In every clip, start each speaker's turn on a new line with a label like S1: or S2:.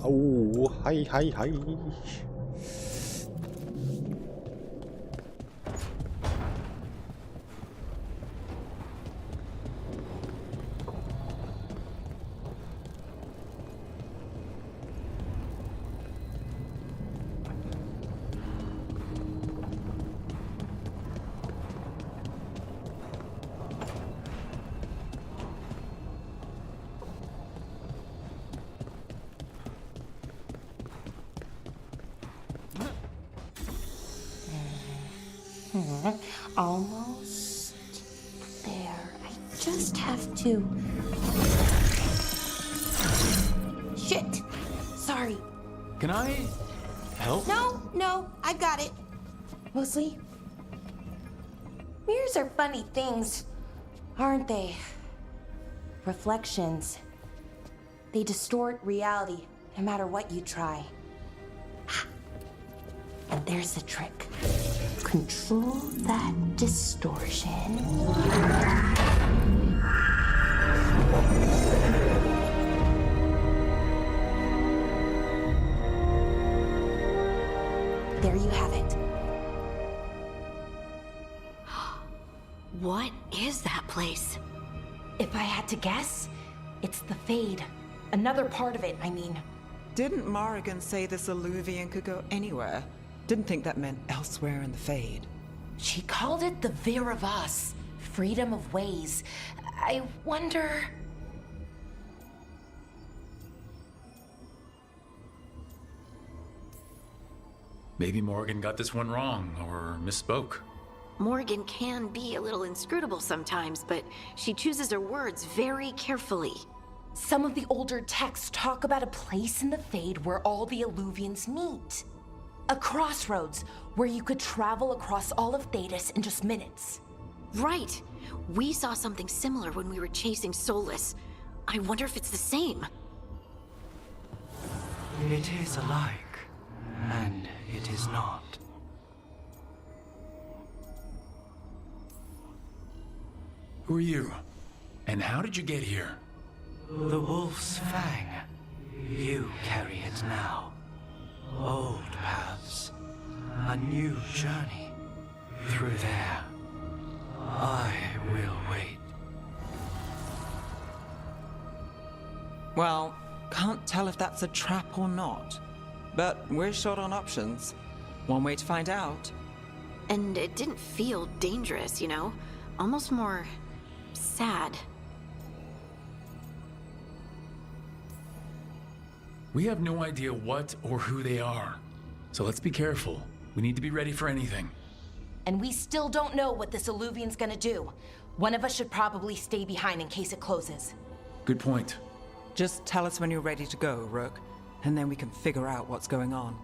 S1: 오, 하이 하이 하이.
S2: Almost there. I just have to. Shit! Sorry.
S3: Can I help?
S2: No, I got it. Mostly, mirrors are funny things, aren't they? Reflections. They distort reality no matter what you try. And there's the trick. Control that distortion. There you have it.
S4: What is that place?
S2: If I had to guess, it's the Fade. Another part of it, I mean.
S5: Didn't Morrigan say this Illuvian could go anywhere? Didn't think that meant elsewhere in the Fade.
S2: She called it the Vir of Us, freedom of ways. I wonder...
S3: Maybe Morgan got this one wrong or misspoke.
S4: Morgan can be a little inscrutable sometimes, but she chooses her words very carefully.
S2: Some of the older texts talk about a place in the Fade where all the Illuvians meet. A crossroads where you could travel across all of Thedas in just minutes.
S4: Right. We saw something similar when we were chasing Solus. I wonder if it's the same.
S6: It is alike, and it is not.
S3: Who are you? And how did you get here?
S6: The Wolf's Fang. You carry it now. Old paths. A new journey. Through there. I will wait.
S5: Well, can't tell if that's a trap or not. But we're short on options. One way to find out.
S4: And it didn't feel dangerous, you know? Almost more... sad.
S3: We have no idea what or who they are. So let's be careful. We need to be ready for anything.
S2: And we still don't know what this Illuvian's gonna do. One of us should probably stay behind in case it closes.
S3: Good point.
S5: Just tell us when you're ready to go, Rook, and then we can figure out what's going on.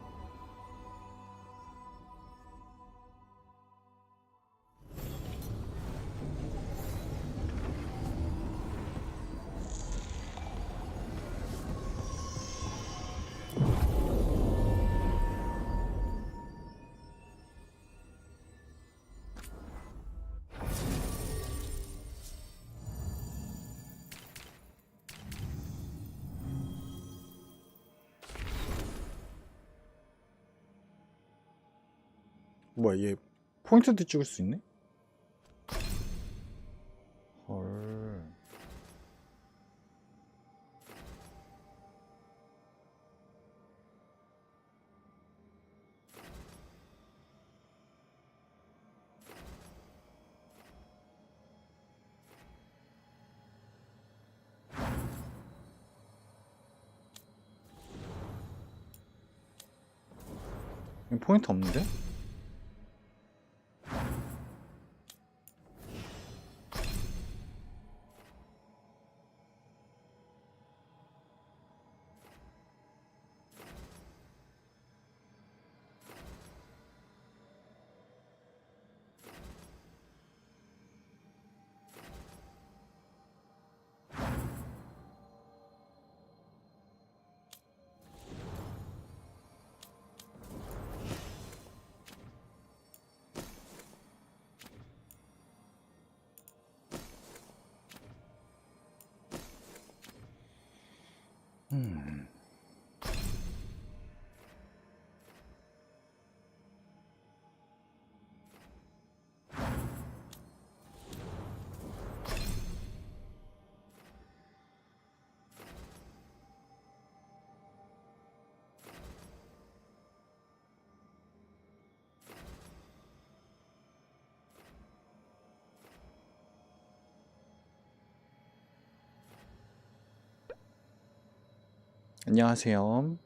S1: 뭐야, 얘 포인트도 찍을 수 있네? 헐. 포인트 없는데? 안녕하세요.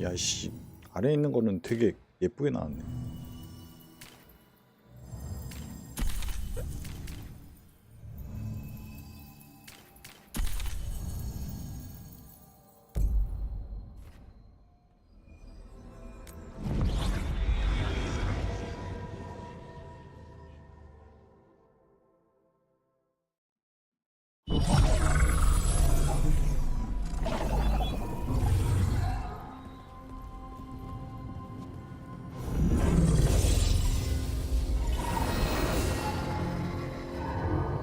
S1: 야씨, 아래에 있는 거는 되게 예쁘게 나왔네.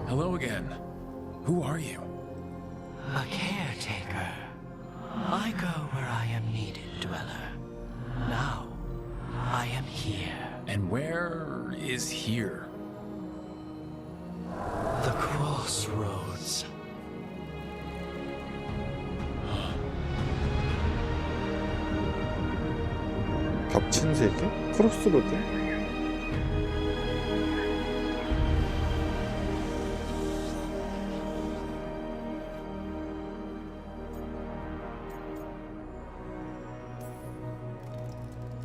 S3: Hello again. Who are you?
S6: A caretaker. I go where I am needed, dweller. Now, I am here.
S3: And where is here?
S6: The crossroads.
S1: 겹친 세계? 크로스로드?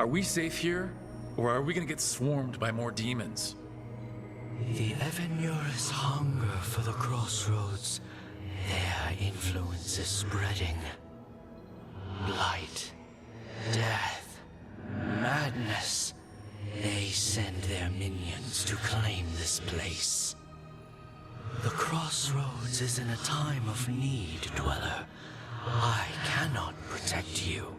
S3: Are we safe here? Or are we gonna get swarmed by more demons?
S6: The Evanurus hunger for the crossroads. Their influence is spreading. Blight, death, madness. They send their minions to claim this place. The crossroads is in a time of need, dweller. I cannot protect you.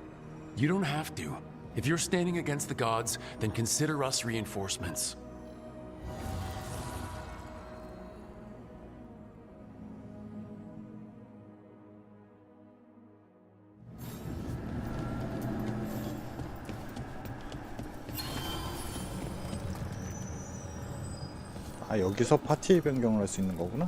S3: You don't have to. If you're standing against the gods, then consider us reinforcements.
S1: 아, 여기서 파티 변경을 할 수 있는 거구나.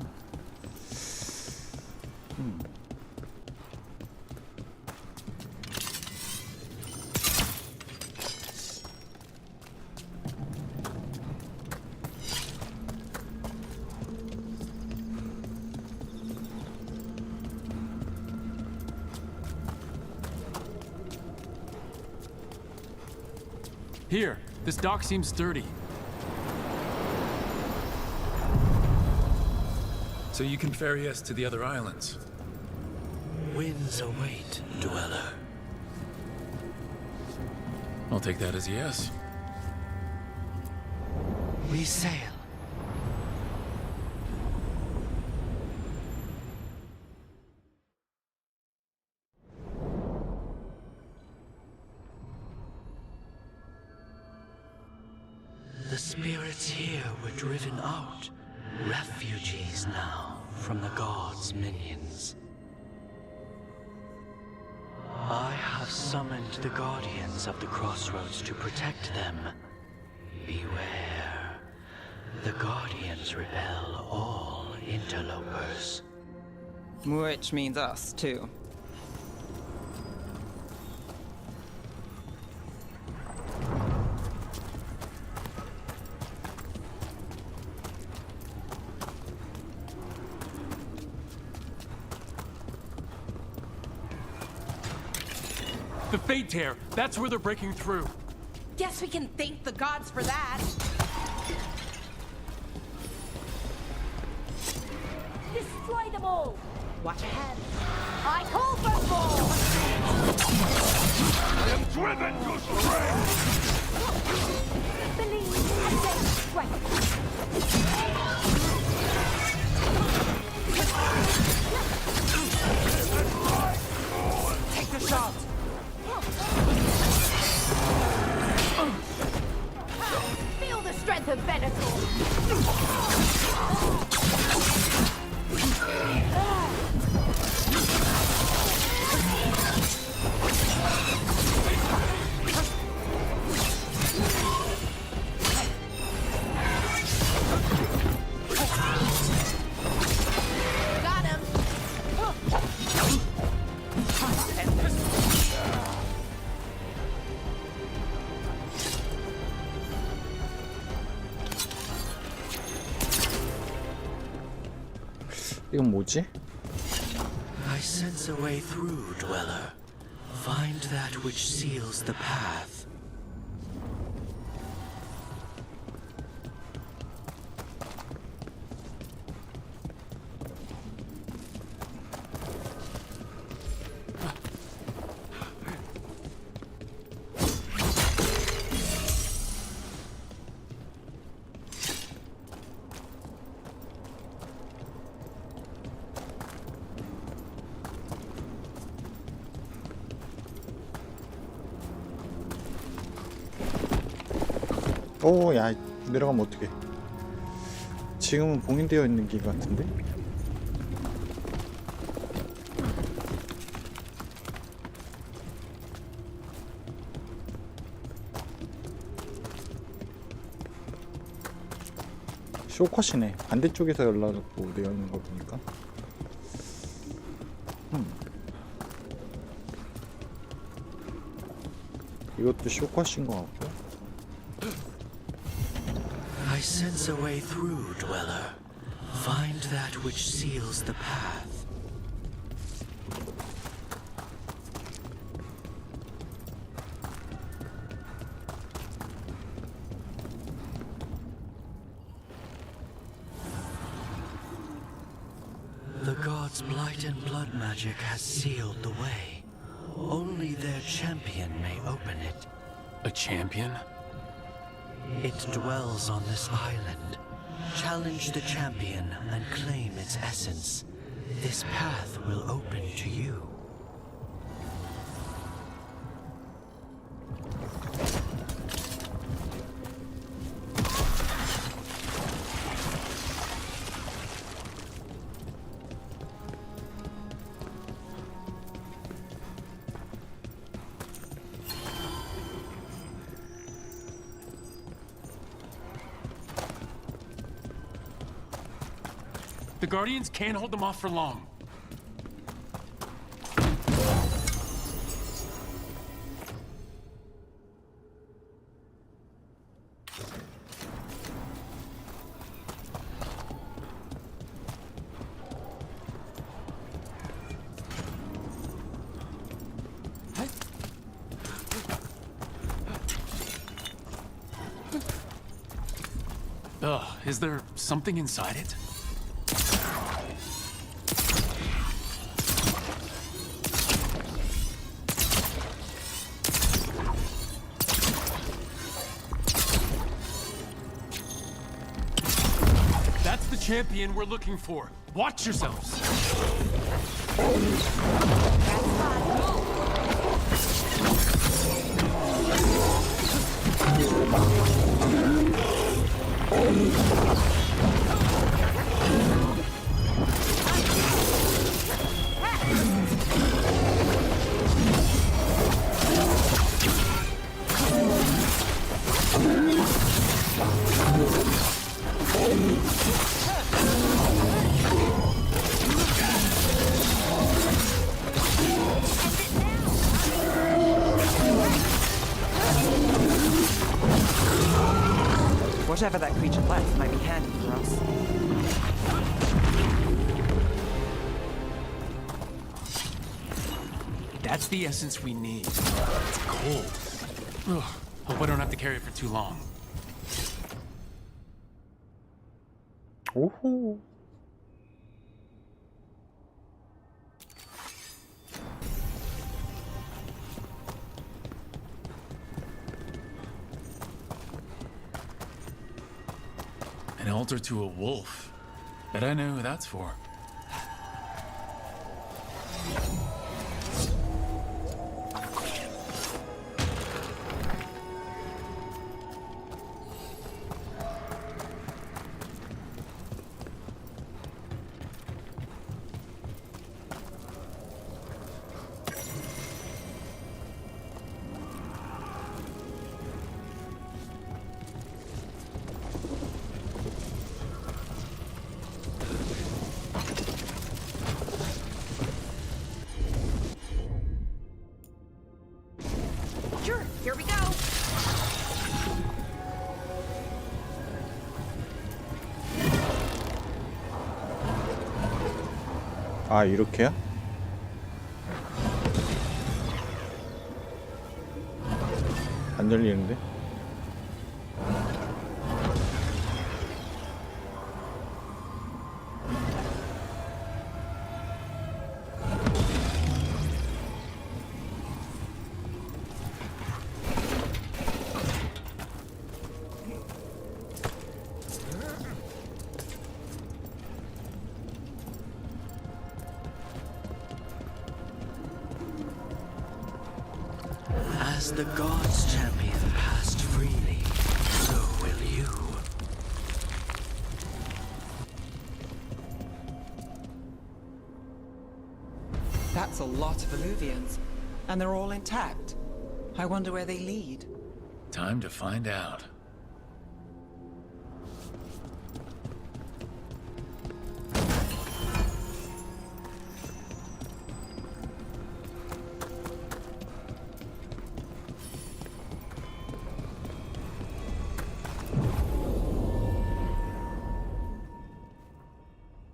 S3: Here, this dock seems sturdy. So you can ferry us to the other islands.
S6: Winds await, dweller.
S3: I'll take that as a yes.
S6: We sail. The spirits here were driven out, refugees now from the gods' minions. I have summoned the guardians of the crossroads to protect them. Beware. The guardians repel all interlopers.
S5: Which means us, too.
S3: The Fate Tear! That's where they're breaking through.
S2: Guess we can thank the gods for that. Destroy them all! Watch ahead. I call for more!
S7: I am driven to strength!
S2: Believe and then strike. Take the shot! Feel the strength of Venator! Got him!
S1: 이건 뭐지?
S6: I sense a way through, Dweller. Find that which seals the path.
S1: 오, 야, 내려가면 어떡해. 지금은 봉인되어 있는 길 같은데? 쇼컷이네. 반대쪽에서 열라고 되어 있는 거 보니까. 이것도 쇼컷인 것 같고.
S6: I sense a way through, Dweller. Find that which seals the path. The gods' blight and blood magic has sealed the way. Only their champion may open it.
S3: A champion?
S6: It dwells on this island. Challenge the champion and claim its essence. This path will open to you.
S3: The Guardians can't hold them off for long. Ugh, is there something inside it? That's the champion we're looking for. Watch yourselves.
S5: Whatever that creature left might be handy for us.
S3: That's the essence we need. It's cold. Ugh, hope I don't have to carry it for too long.
S1: 오호.
S3: An altar to a wolf. Bet I know who that's for.
S1: 아, 이렇게야? 안 열리는데?
S6: As the gods' champion passed freely, so will you.
S5: That's a lot of alluvians, and they're all intact. I wonder where they lead.
S3: Time to find out.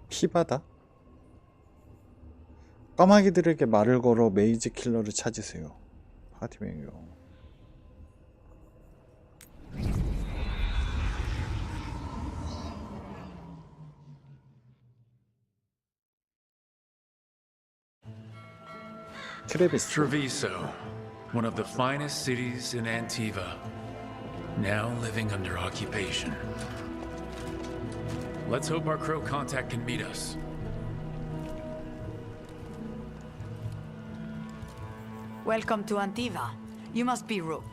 S1: 피바다? 까마귀들에게 말을 걸어 메이즈 킬러를 찾으세요. 파티 메뉴. 트레비스.
S3: Treviso, one of the finest cities in Antiva, now living under occupation. Let's hope our crow contact can meet us.
S8: Welcome to Antiva. You must be Rook.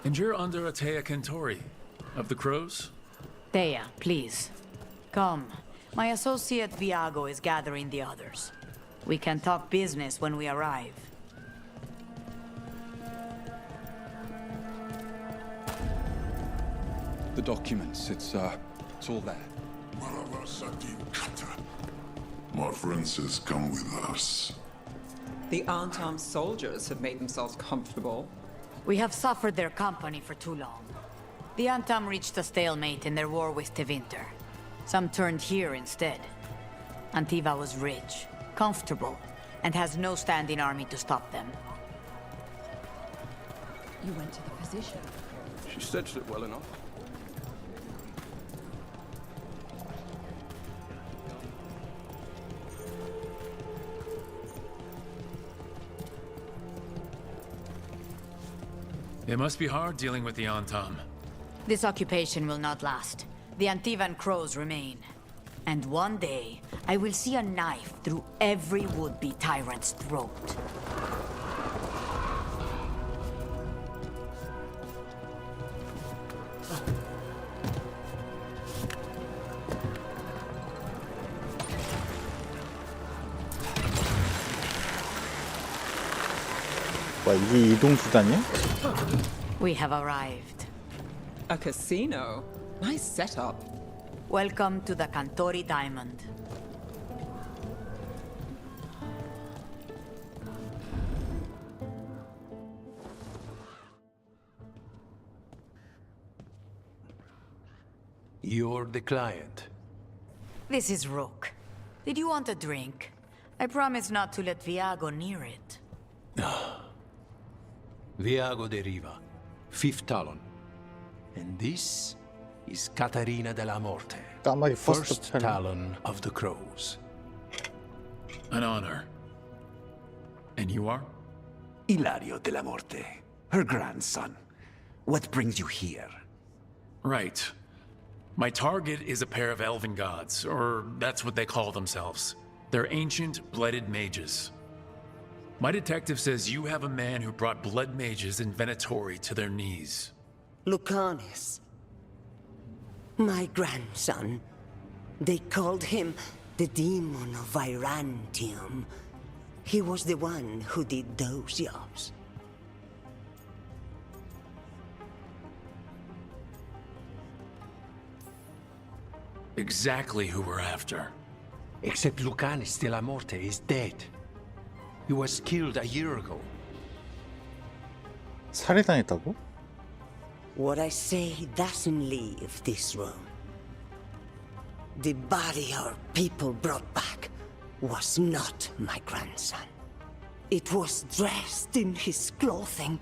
S3: And you're under Atea Kentori, of the crows?
S8: Thea, please. Come. My associate Viago is gathering the others. We can talk business when we arrive.
S9: The documents, it's all there.
S7: My friend says come with us.
S5: The unarmed soldiers have made themselves comfortable.
S8: We have suffered their company for too long. The Antam reached a stalemate in their war with Tevinter. Some turned here instead. Antiva was rich, comfortable, and has no standing army to stop them.
S10: You went to the physician.
S9: She stitched it well enough.
S3: It must be hard dealing with the Antam.
S8: This occupation will not last. The Antivan crows remain. And one day, I will see a knife through every would-be tyrant's throat.
S1: 와, 이게 이동수단이야?
S8: We have arrived.
S5: A casino? Nice setup.
S8: Welcome to the Cantori Diamond.
S6: You're the client.
S8: This is Rook. Did you want a drink? I promise not to let Viago near it.
S6: Viago de Riva, Fifth Talon. And this is Catarina della Morte,
S1: 까마귀
S6: First
S1: 퍼스트
S6: Talon of the Crows.
S3: An honor. And you are?
S11: Ilario della Morte, her grandson. What brings you here?
S3: Right. My target is a pair of elven gods, or that's what they call themselves. They're ancient, blooded mages. My detective says you have a man who brought blood mages in Venatori to their knees.
S12: Lucanis. My grandson. They called him the Demon of Virantium. He was the one who did those jobs.
S3: Exactly who we're after.
S6: Except Lucanis della Morte is dead. He was killed a year ago.
S1: 살해당했다고?
S12: What I say doesn't leave this room. The body our people brought back was not my grandson. It was dressed in his clothing,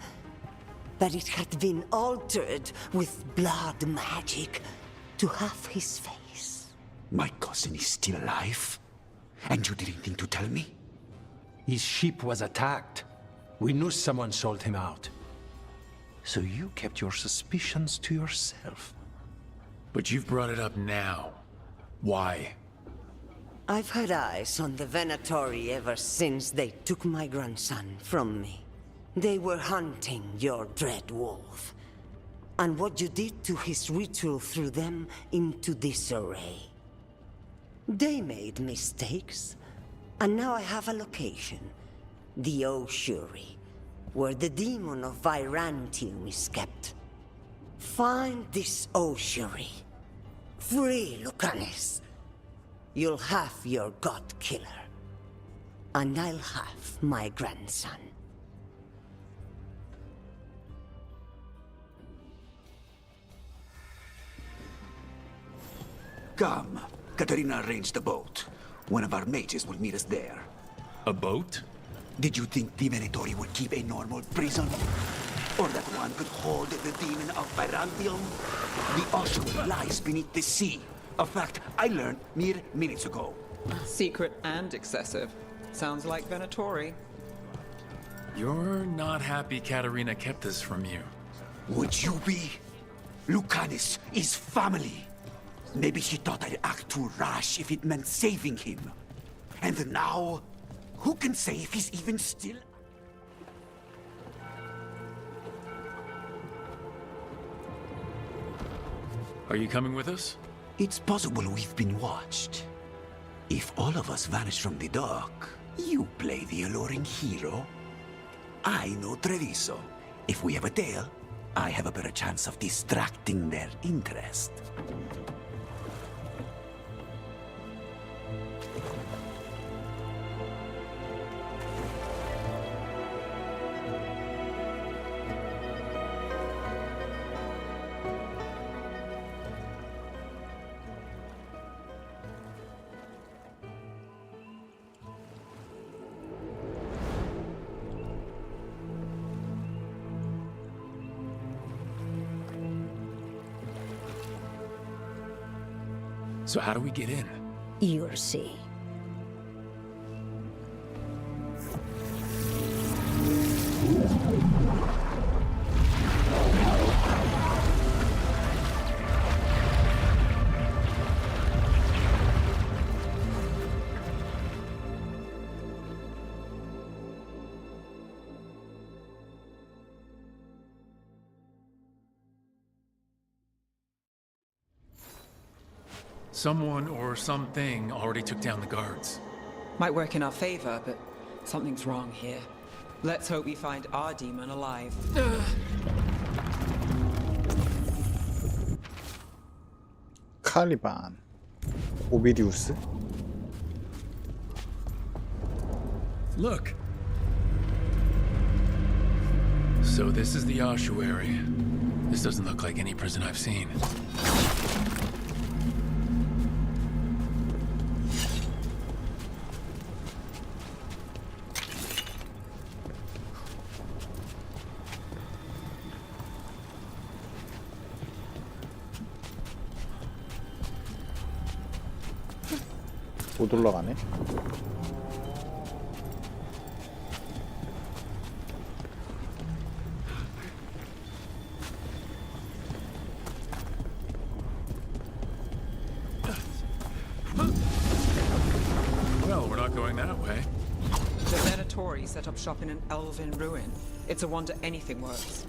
S12: but it had been altered with blood magic to have his face.
S11: My cousin is still alive? And you didn't think to tell me?
S6: His ship was attacked. We knew someone sold him out.
S11: So you kept your suspicions to yourself.
S3: But you've brought it up now. Why?
S12: I've had eyes on the Venatori ever since they took my grandson from me. They were hunting your dread wolf. And what you did to his ritual threw them into disarray. They made mistakes, and now I have a location. The ossuary, where the demon of Virantium is kept. Find this ossuary. Free Lucanus. You'll have your god killer. And I'll have my grandson.
S11: Come. Katarina arranged the boat. One of our mages will meet us there.
S3: A boat?
S11: Did you think the Venatori would keep a normal prison? Or that one could hold the demon of Virantium? The ossuary lies beneath the sea. A fact I learned mere minutes ago.
S5: Secret and excessive. Sounds like Venatori.
S3: You're not happy Katarina kept this from you.
S11: Would you be? Lucanus is family. Maybe she thought I'd act too rash if it meant saving him. And now, who can say if he's even still?
S3: Are you coming with us?
S11: It's possible we've been watched. If all of us vanish from the dock, you play the alluring hero. I know Treviso. If we have a tail, I have a better chance of distracting their interest.
S3: So how do we get in?
S12: You'll see.
S3: Someone or something already took down the guards.
S5: Might work in our favor, but something's wrong here. Let's hope we find our demon alive.
S1: 칼리반, 오비디우스.
S3: Look. So this is the ossuary. This doesn't look like any prison I've seen.
S1: 못 올라가네.
S3: Well, we're not going that way.
S5: The Venatori set up shop in an elven ruin. It's a wonder anything works.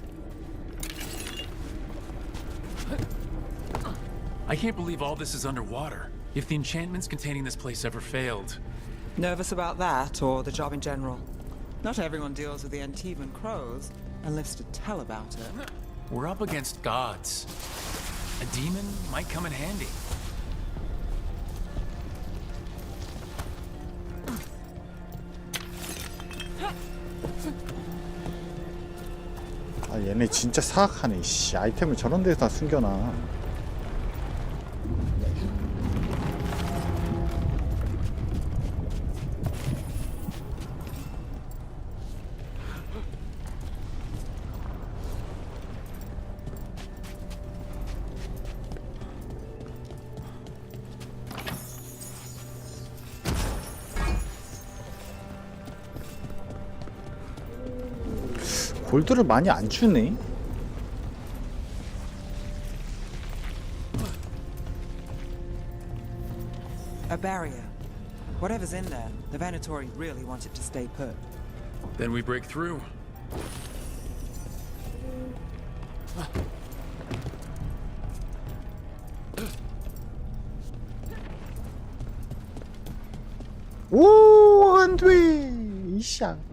S3: I can't believe all this is underwater. If the enchantments containing this place ever failed...
S5: Nervous about that, or the job in general? Not everyone deals with the Antivan crows and lives to tell about it.
S3: We're up against gods. A demon might come in handy.
S1: 아 얘네 진짜 사악하네. 씨 아이템을 저런 데서 다 숨겨놔. 골드를 많이 안 주네.
S5: A barrier. Whatever's in there, the Venatori really want it to stay put.
S3: Then we break through.
S1: 오, 안 돼. 이샹.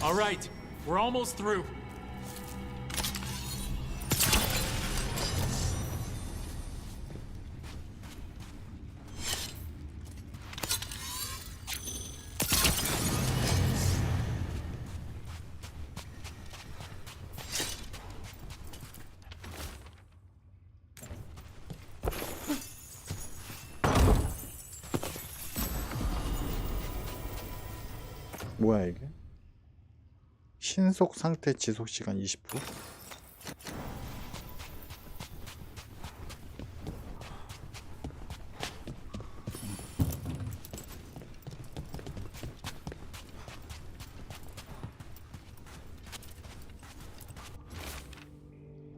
S3: All right, we're almost through.
S1: 뭐야 이게? 신속 상태 지속 시간 20%?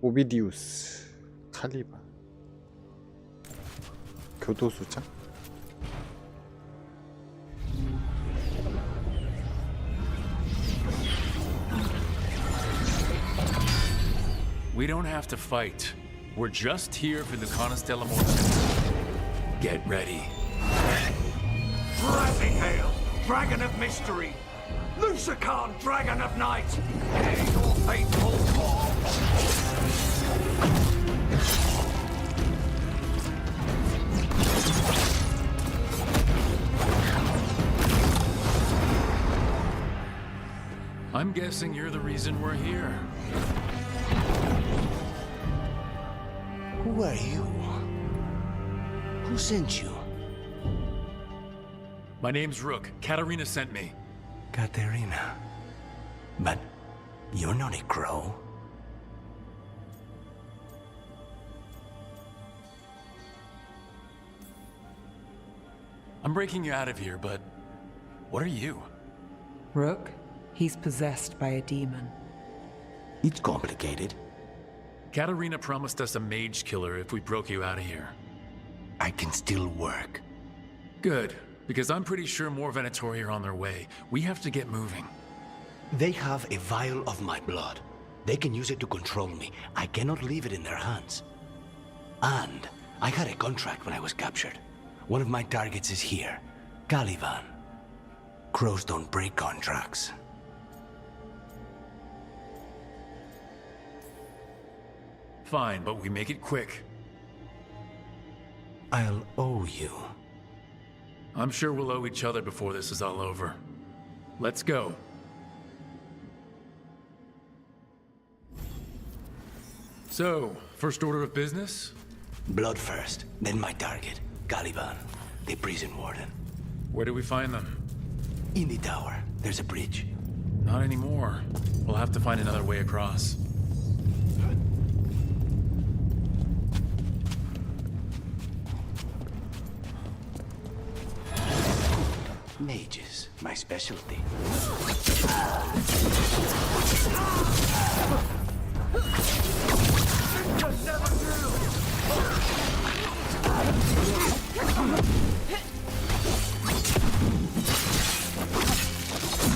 S1: 오비디우스 칼리바 교도소장?
S3: We don't have to fight. We're just here for the Conestella Mortis. Get ready.
S13: Rising Hail, Dragon of Mystery! Lucican, Dragon of Night! Hear your faithful call!
S3: I'm guessing you're the reason we're here.
S11: Who are you? Who sent you?
S3: My name's Rook. Katarina sent me.
S11: Katerina. But you're not a crow.
S3: I'm breaking you out of here, but what are you?
S10: Rook, he's possessed by a demon.
S11: It's complicated.
S3: Katarina promised us a mage killer if we broke you out of here.
S11: I can still work.
S3: Good, because I'm pretty sure more Venatori are on their way. We have to get moving.
S11: They have a vial of my blood. They can use it to control me. I cannot leave it in their hands. And I had a contract when I was captured. One of my targets is here, Caliban. Crows don't break contracts.
S3: Fine, but we make it quick.
S11: I'll owe you.
S3: I'm sure we'll owe each other before this is all over. Let's go. So, first order of business?
S11: Blood first, then my target, Caliban, the prison warden.
S3: Where do we find them?
S11: In the tower. There's a bridge.
S3: Not anymore. We'll have to find another way across.
S11: Mages, my specialty.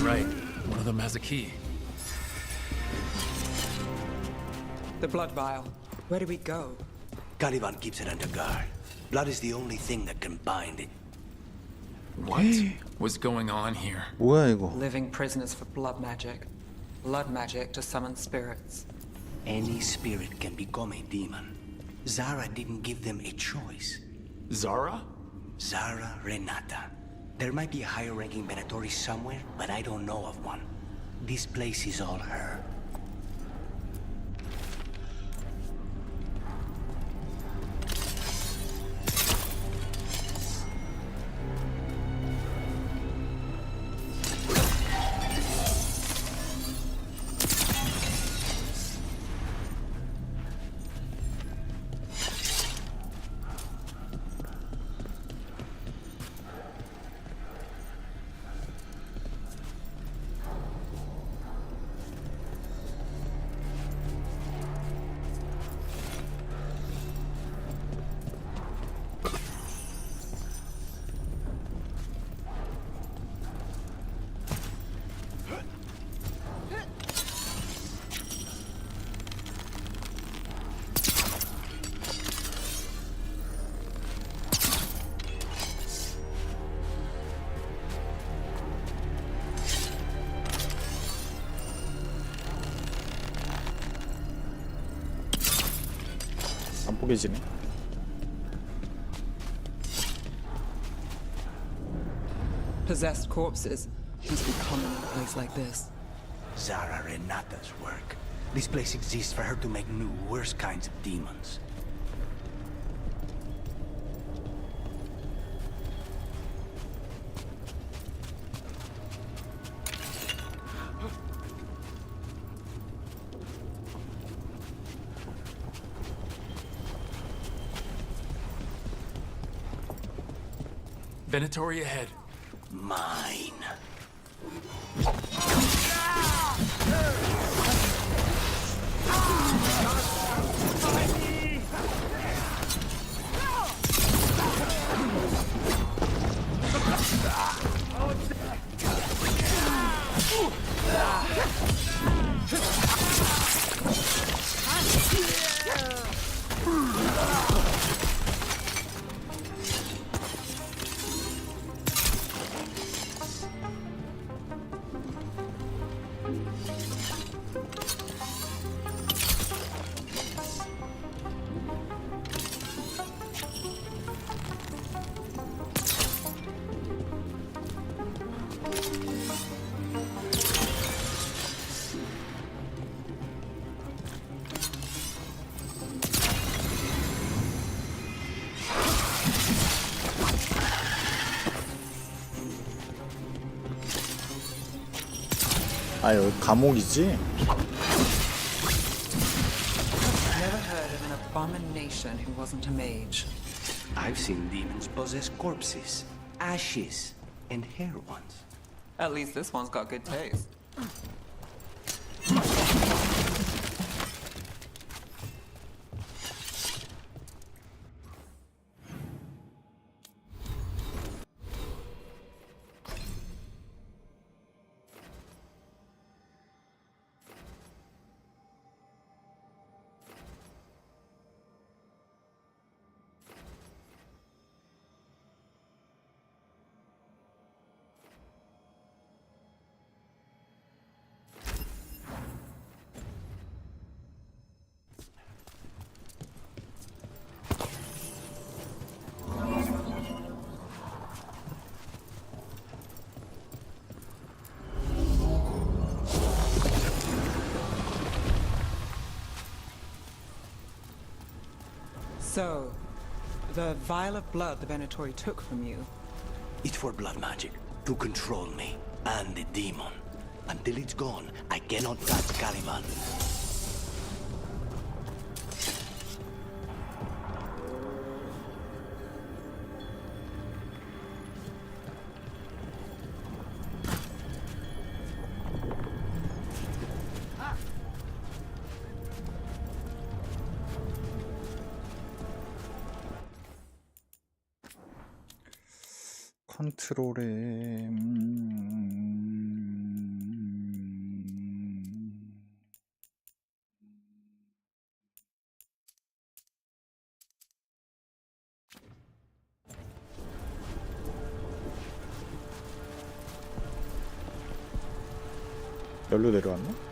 S3: Right. One of them has a key.
S5: The blood vial. Where do we go?
S6: Caliban keeps it under guard. Blood is the only thing that can bind it.
S3: What was going on here?
S1: 뭐야 이거?
S5: Living prisoners for blood magic. Blood magic to summon spirits.
S6: Any spirit can become a demon. Zara didn't give them a choice.
S3: Zara?
S6: Zara Renata. There might be a higher-ranking Venatori somewhere, but I don't know of one. This place is all her.
S1: 안 보게지네.
S5: Possessed corpses must be common in a place like this.
S6: Zara Renata's work. This place exists for her to make new, worse kinds of demons.
S3: Venatori ahead.
S6: Mine.
S1: 아 여기 감옥이지?
S5: Never heard of an abomination who wasn't a mage.
S6: I've seen demons possess corpses, ashes, and hair ones.
S5: At least this one's got good taste. So, the vial of blood the Venatori took from you.
S6: It's for blood magic, to control me, and the demon. Until it's gone, I cannot touch Caliban.
S1: 컨트롤에 여기로 내려왔나?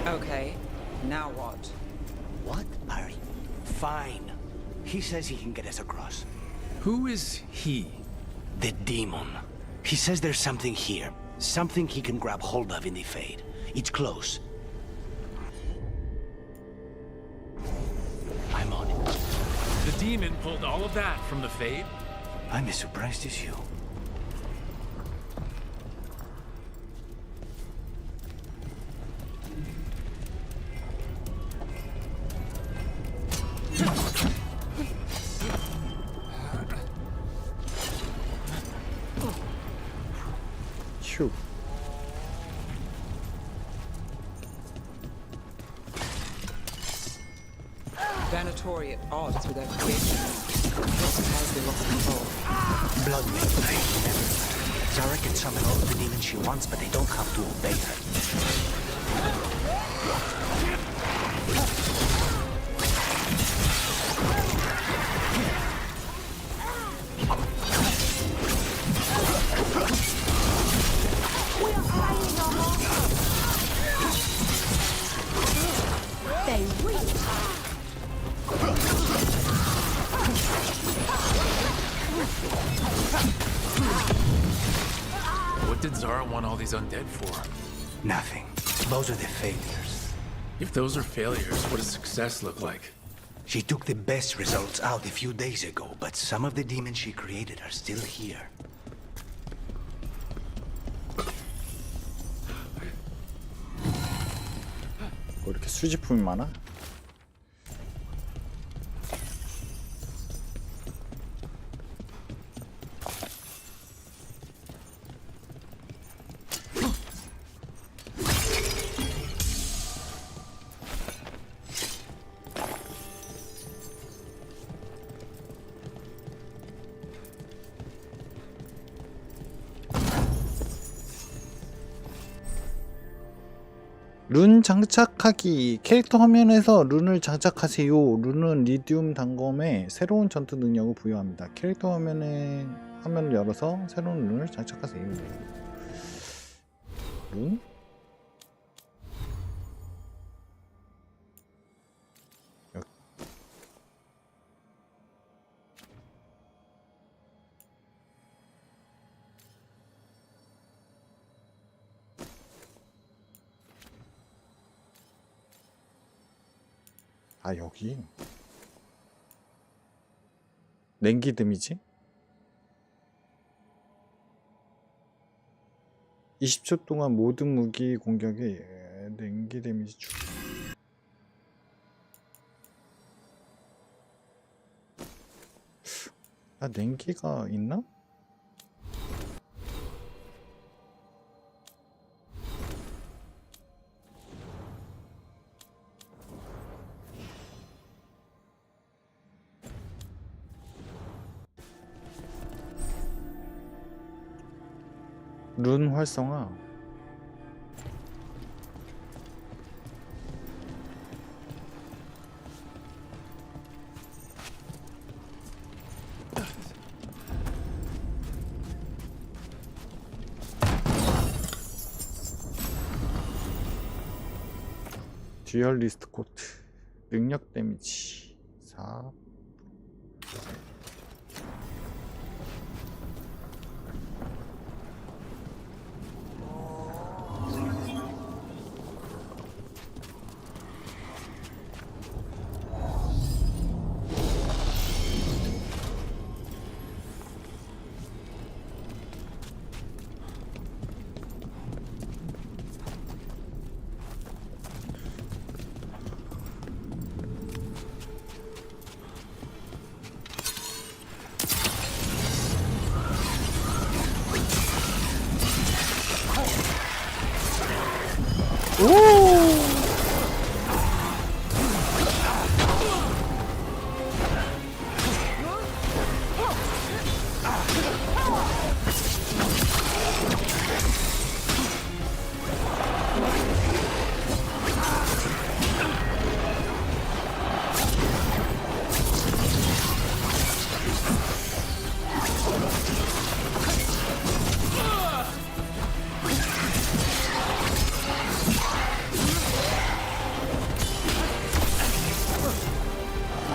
S5: Okay, now what?
S11: What, Barry? Fine. He says he can get us across.
S3: Who is he?
S11: The demon. He says there's something here. Something he can grab hold of in the Fade. It's close. I'm on it.
S3: The demon pulled all of that from the Fade?
S11: I'm as surprised as you.
S1: 휴.
S5: Venatori at odds with their creation. This is how they lost control.
S11: Blood may play everywhere. Zara can summon all the demons she wants, but they don't have to obey her.
S3: What did Zara want all these undead for?
S11: Nothing. Those are the failures.
S3: If those are failures, what does success look like?
S11: She took the best results out a few days ago, but some of the demons she created are still here.
S1: 뭐 이렇게 수집품이 많아? 룬 장착하기. 캐릭터 화면에서 룬을 장착하세요. 룬은 리듐 단검에 새로운 전투 능력을 부여합니다. 캐릭터 화면을 열어서 새로운 룬을 장착하세요. 룬? 아, 여기 냉기 데미지 20초 동안 모든 무기 공격에 냉기 데미지 주. 아, 냉기가 있나? 룬 활성화. 듀얼리스트 코트. 능력 데미지 4.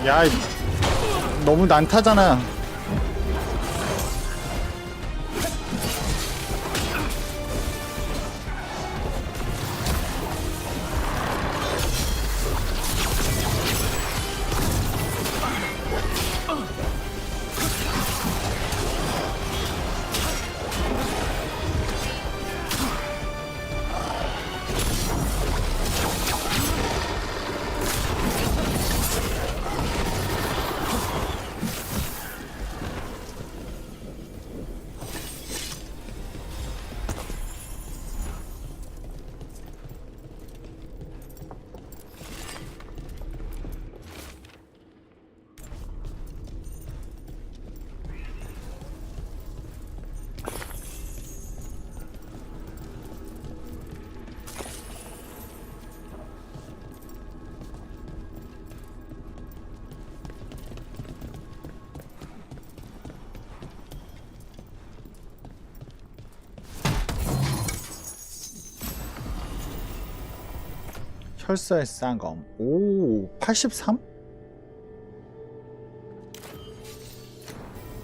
S1: 야, 너무 난타잖아. 혈살 쌍검. 오, 83?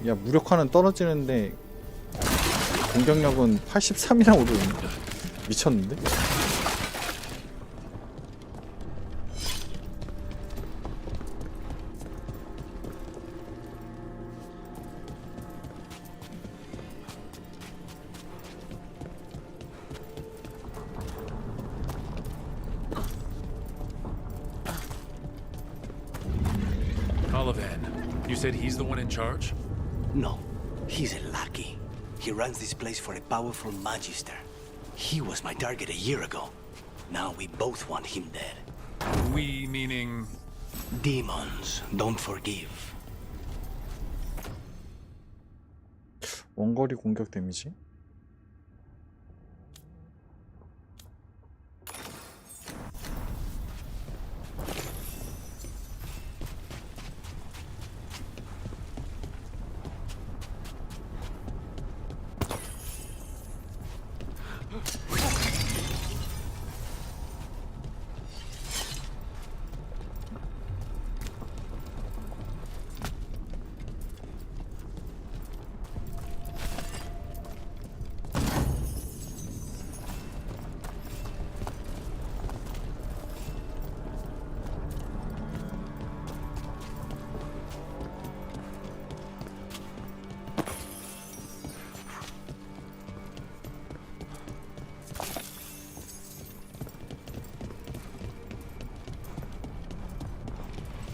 S1: 야, 무력화는 떨어지는데 공격력은 83이라고 오르는데? 미쳤는데?
S3: You said he's the one in charge?
S11: No, he's a lackey. He runs this place for a powerful magister. He was my target a year ago. Now we both want him dead.
S3: We meaning...
S11: Demons don't forgive.
S1: 원거리 공격 데미지?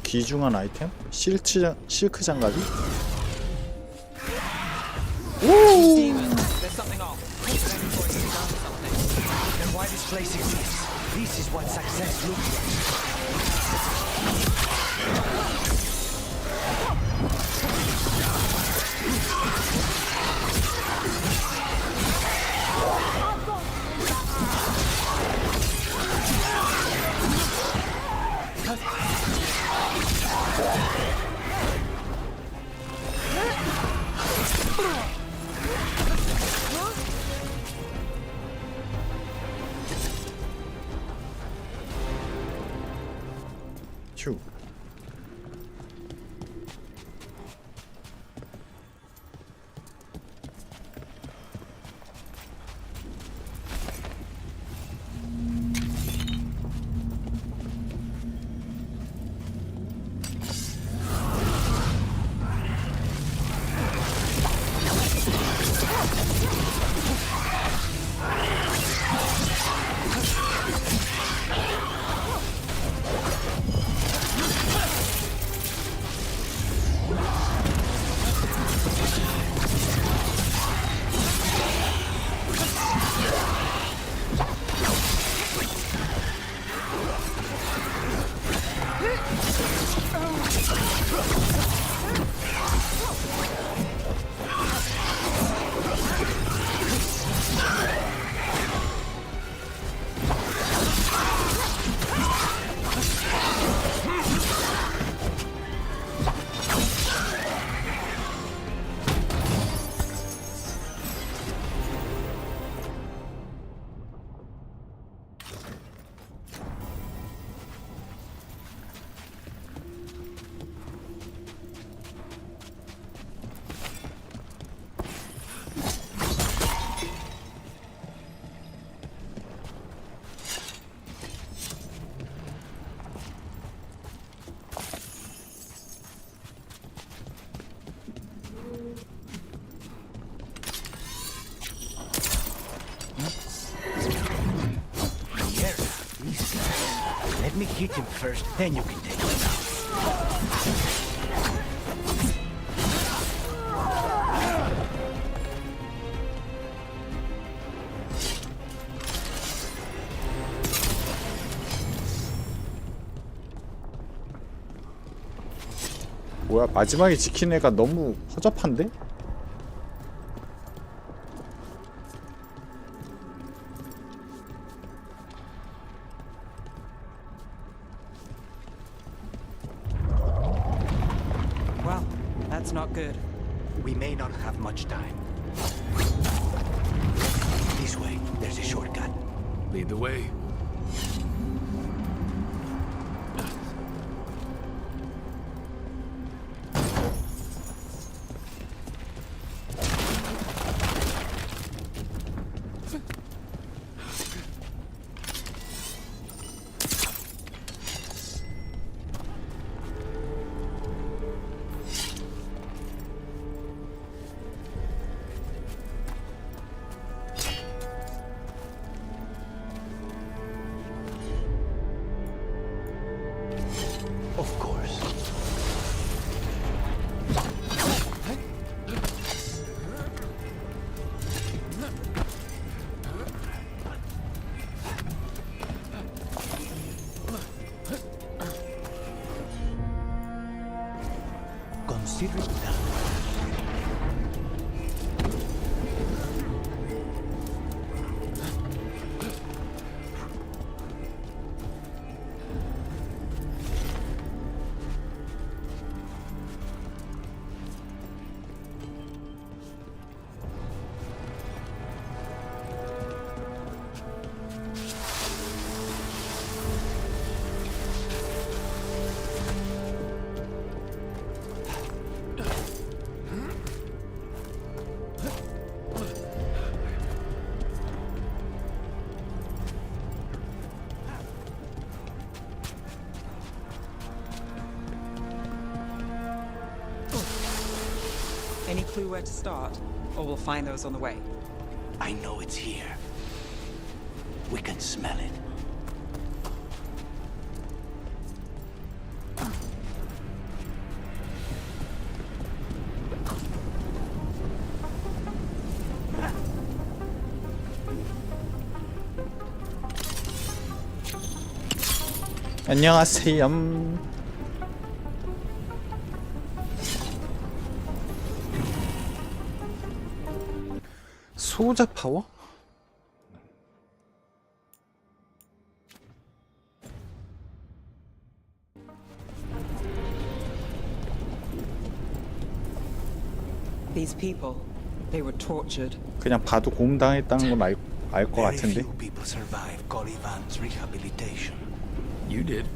S1: 귀중한 아이템? 실크 장갑이? 오!
S13: There's something off.
S6: Then why this place exists? This is what success looks like.
S1: 휴.
S6: hit him first, then you can take him out.
S1: 뭐야, 마지막에 지킨 애가 너무 허접한데?
S5: Well, that's not good.
S6: We may not have much time. This way, there's a shortcut.
S3: Lead the way.
S6: Of course. Consider it done.
S5: Any clue where to start? Or we'll find those on the way.
S6: I know it's here. We can smell it.
S1: 안녕하세요. 소자 파워?
S5: These people, they were tortured.
S1: 그냥 봐도 고문당했다는 건 알 것
S6: Very
S1: 같은데.
S6: few people survive Colivan's rehabilitation.
S3: You did.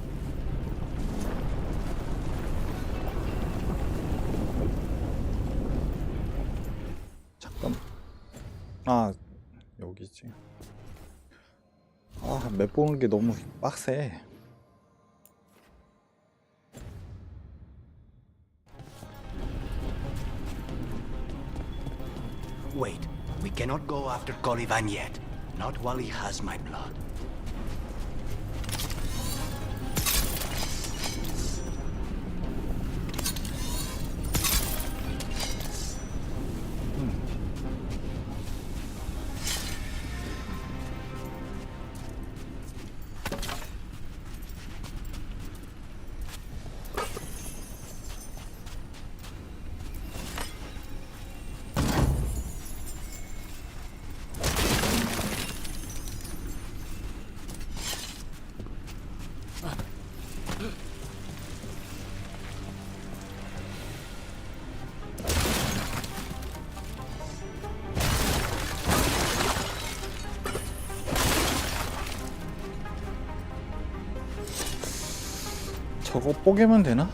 S1: 잠깐. 아, 여기지. 아, 맵 보는 게 너무 빡세.
S6: Wait, we cannot go after Colivan yet. Not while he has my blood.
S1: 저거 뽀개면 되나?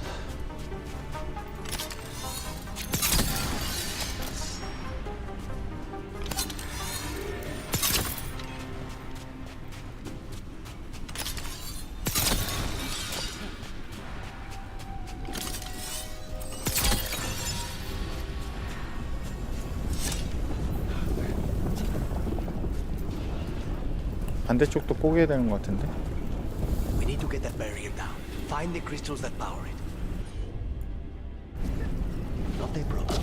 S1: 반대쪽도 뽀개야 되는 것 같은데.
S6: We need to get that barrier down. Find the crystals that power it. Not a problem.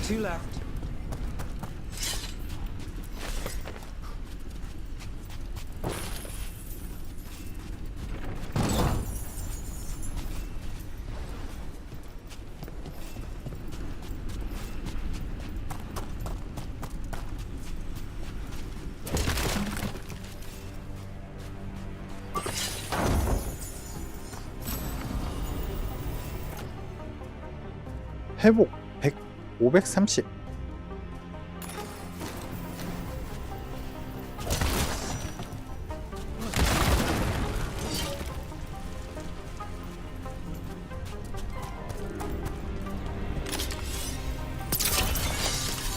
S5: Two left.
S1: 회복 100, 530.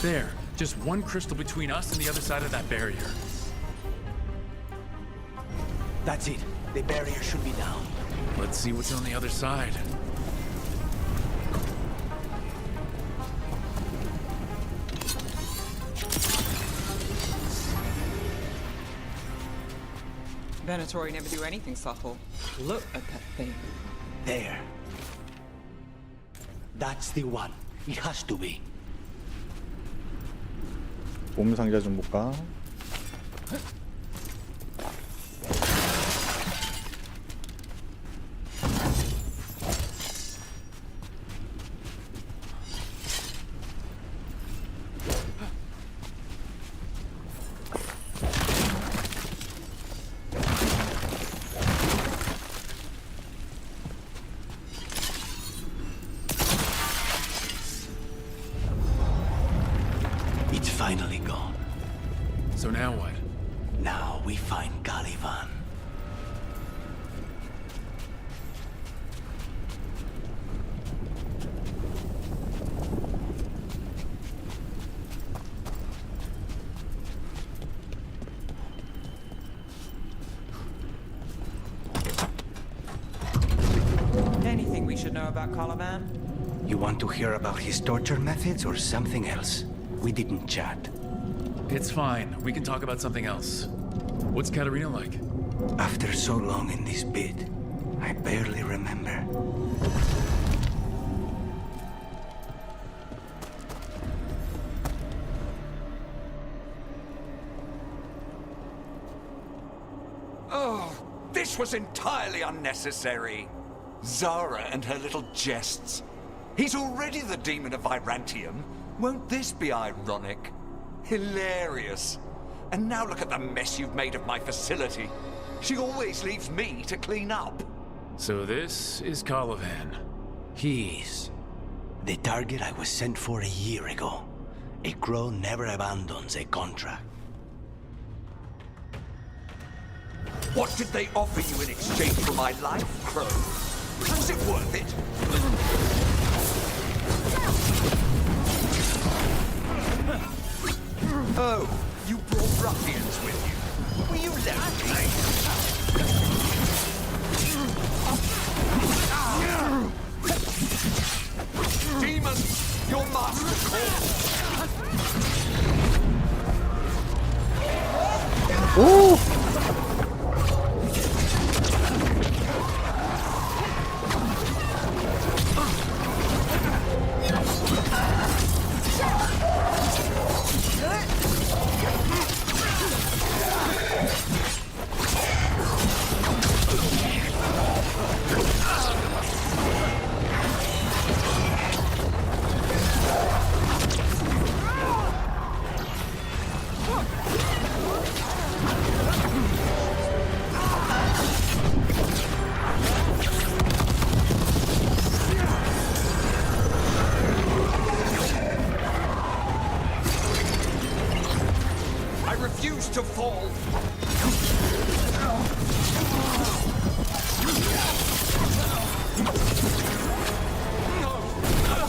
S3: There, just one crystal between us and the other side of that barrier.
S6: That's it. The barrier should be down.
S3: Let's see what's on the other side.
S5: Venatori never do anything subtle. Look at that thing.
S6: There. That's the one. It has to be.
S1: 몸 상자 좀 볼까?
S6: It's finally gone.
S3: So now what?
S6: Now we find Caliban.
S5: Anything we should know about Caliban?
S6: You want to hear about his torture methods or something else? We didn't chat.
S3: It's fine. We can talk about something else. What's Katerina like?
S6: After so long in this bit, I barely remember.
S13: Oh, this was entirely unnecessary. Zara and her little jests. He's already the demon of Virantium. Won't this be ironic? Hilarious. And now look at the mess you've made of my facility. She always leaves me to clean up.
S3: So this is Caliban.
S6: He's the target I was sent for a year ago. A crow never abandons a contract.
S13: What did they offer you in exchange for my life, Crow? Was it worth it? Oh, you brought ruffians with you. Will you let me? Demons, your master calls.
S1: 오!
S13: Refuse to fall.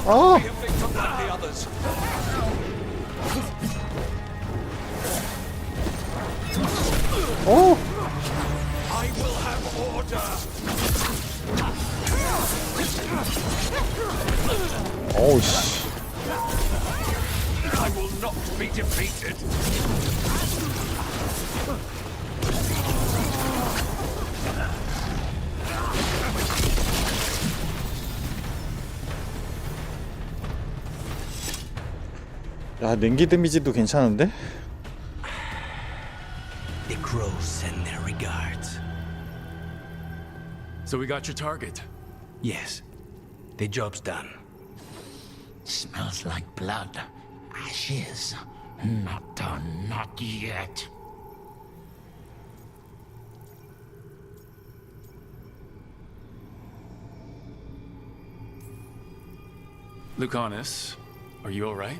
S1: Oh.
S13: Be a victim like the others.
S1: Oh.
S13: I will have order.
S1: Oh 씨.
S13: I will not be defeated.
S1: 야, 냉기 데미지도 괜찮은데?
S6: The crows send their regards.
S3: So we got your target.
S6: Yes, the job's done.
S14: Smells like blood. Ashes. Not done, not yet.
S3: Lucanus, are you alright?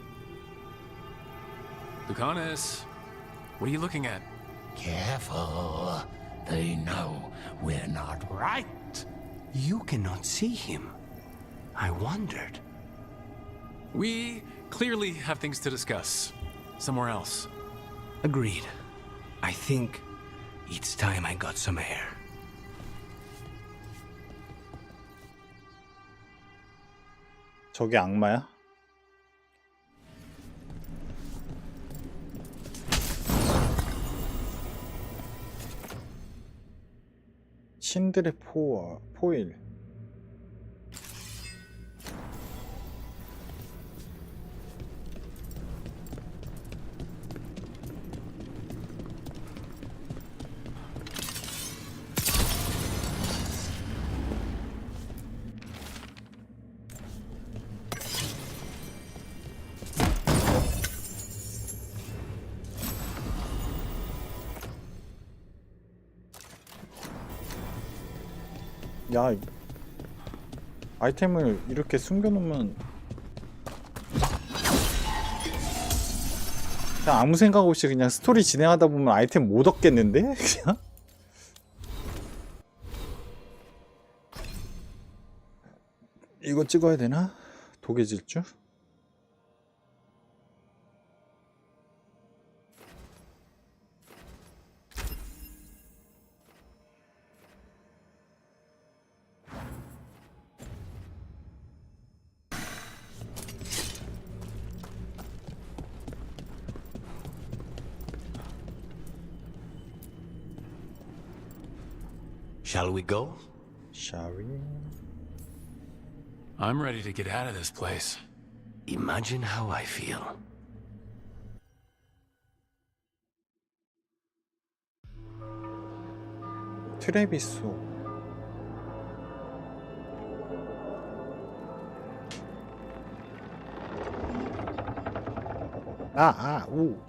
S3: Lucanus, what are you looking at?
S14: Careful. They know we're not right.
S6: You cannot see him. I wondered.
S3: We clearly have things to discuss. Somewhere else.
S6: Agreed. I think it's time I got some air.
S1: 저게 악마야? 신들의 포일. 야, 아이템을 이렇게 숨겨놓으면 그냥 아무 생각 없이 그냥 스토리 진행하다 보면 아이템 못 얻겠는데? 그냥? 이거 찍어야 되나? 도개질주?
S6: Shall we go?
S1: Shall we?
S3: I'm ready to get out of this place.
S6: Imagine how I feel.
S1: 트레비소. 오.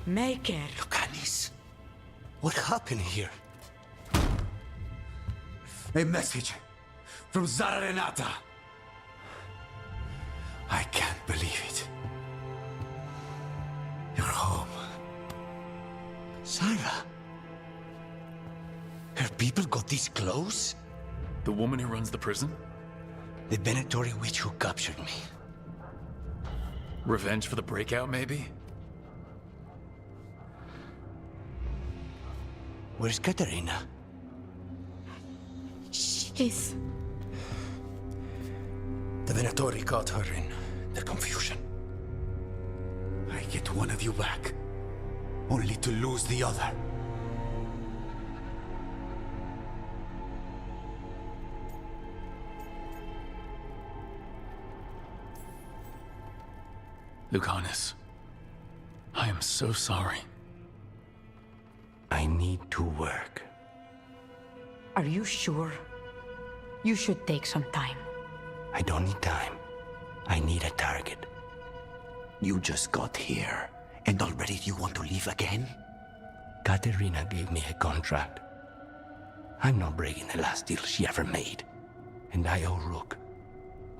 S8: Make it.
S6: Lucanis, what happened here?
S11: A message from Zara Renata. I can't believe it. You're home.
S6: Sarah? Her people got this close?
S3: The woman who runs the prison?
S6: The Benetori witch who captured me.
S3: Revenge for the breakout, maybe?
S6: Where's Katerina?
S8: She's...
S6: The Venatori caught her in their confusion.
S11: I get one of you back, only to lose the other.
S3: Lucanus, I am so sorry.
S6: I need to work.
S8: Are you sure? You should take some time.
S6: I don't need time. I need a target.
S11: You just got here, and already you want to leave again?
S6: Katerina gave me a contract. I'm not breaking the last deal she ever made. And I owe Rook.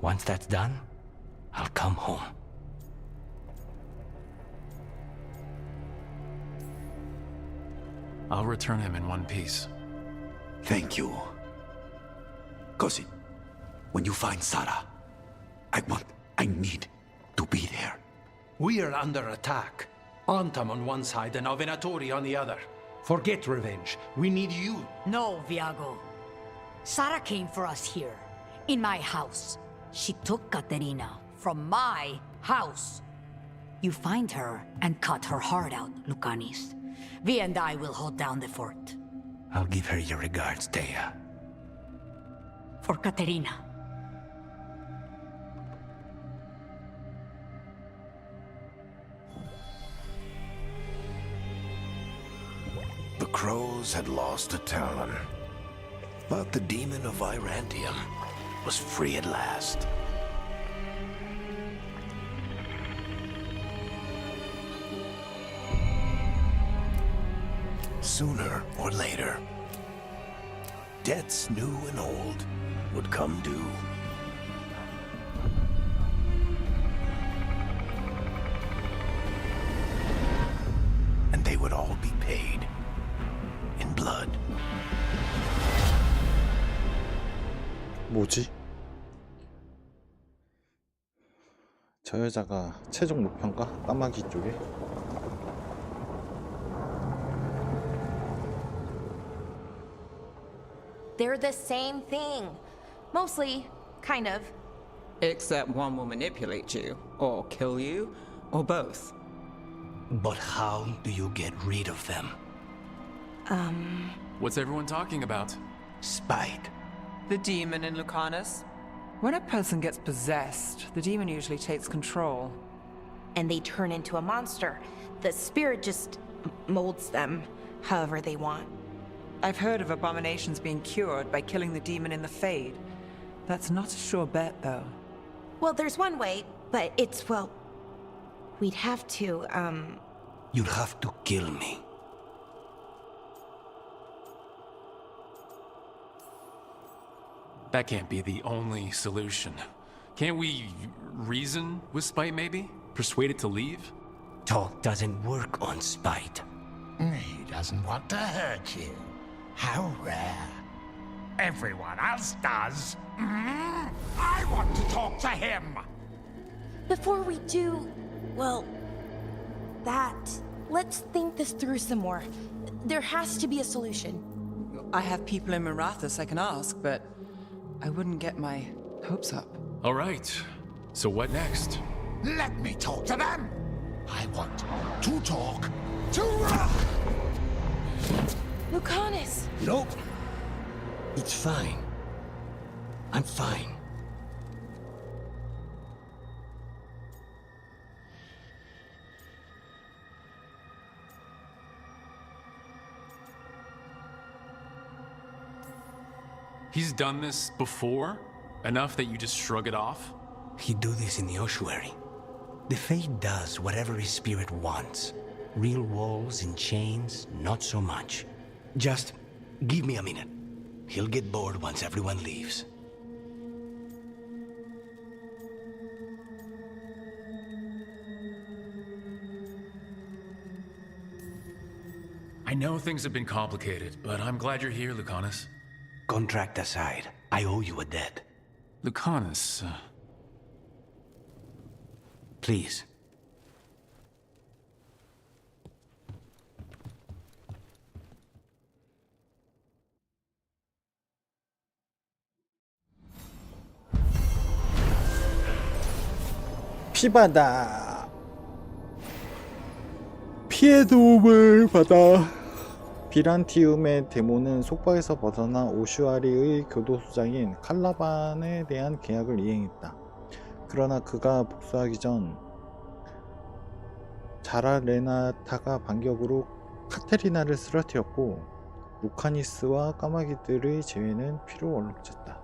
S6: Once that's done, I'll come home.
S3: I'll return him in one piece.
S11: Thank you. Cousin, when you find Sarah, I need to be there.
S15: We are under attack. Antam on one side and Venatori on the other. Forget revenge. We need you.
S8: No, Viago. Sarah came for us here. In my house. She took Katerina from my house. You find her and cut her heart out, Lucanis. Vi and I will hold down the fort.
S6: I'll give her your regards, Dea.
S8: For Katerina.
S11: The crows had lost a talon, but the demon of Irantium was free at last. Sooner or later, debts new and old would come due. And they would all be paid in blood.
S1: 뭐지? 저 여자가 최종 목표인가? 까마귀 쪽에?
S2: They're the same thing. Mostly, kind of.
S5: Except one will manipulate you, or kill you, or both.
S6: But how do you get rid of them?
S3: What's everyone talking about?
S6: Spite.
S5: The demon in Lucanus? When a person gets possessed, the demon usually takes control.
S2: And they turn into a monster. The spirit just molds them however they want.
S5: I've heard of abominations being cured by killing the demon in the Fade. That's not a sure bet, though.
S2: Well, there's one way, but it's, well... We'd have to,
S6: You'd have to kill me.
S3: That can't be the only solution. Can't we reason with Spite, maybe? Persuade it to leave?
S6: Talk doesn't work on Spite.
S14: He doesn't want to hurt you. How rare. Everyone else does. I want to talk to him.
S2: Before we do, well, let's think this through some more. There has to be a solution.
S5: I have people in Marathas I can ask, but I wouldn't get my hopes up.
S3: All right. So what next?
S14: Let me talk to them. I want to talk to...
S2: Lucanus!
S6: Nope. It's fine. I'm fine.
S3: He's done this before? Enough that you just shrug it off?
S6: He'd do this in the ossuary. The Fate does whatever his spirit wants. Real walls and chains, not so much. Just give me a minute. He'll get bored once everyone leaves.
S3: I know things have been complicated, but I'm glad you're here, Lucanus.
S6: Contract aside, I owe you a debt.
S3: Lucanus,
S6: Please.
S1: 피바다. 피해 도움을 받아. 비란티움의 데모는 속박에서 벗어나 오슈아리의 교도소장인 칼라반에 대한 계약을 이행했다. 그러나 그가 복수하기 전 자라 레나타가 반격으로 카테리나를 쓰러뜨렸고 루카니스와 까마귀들의 제외는 피로 얼룩졌다.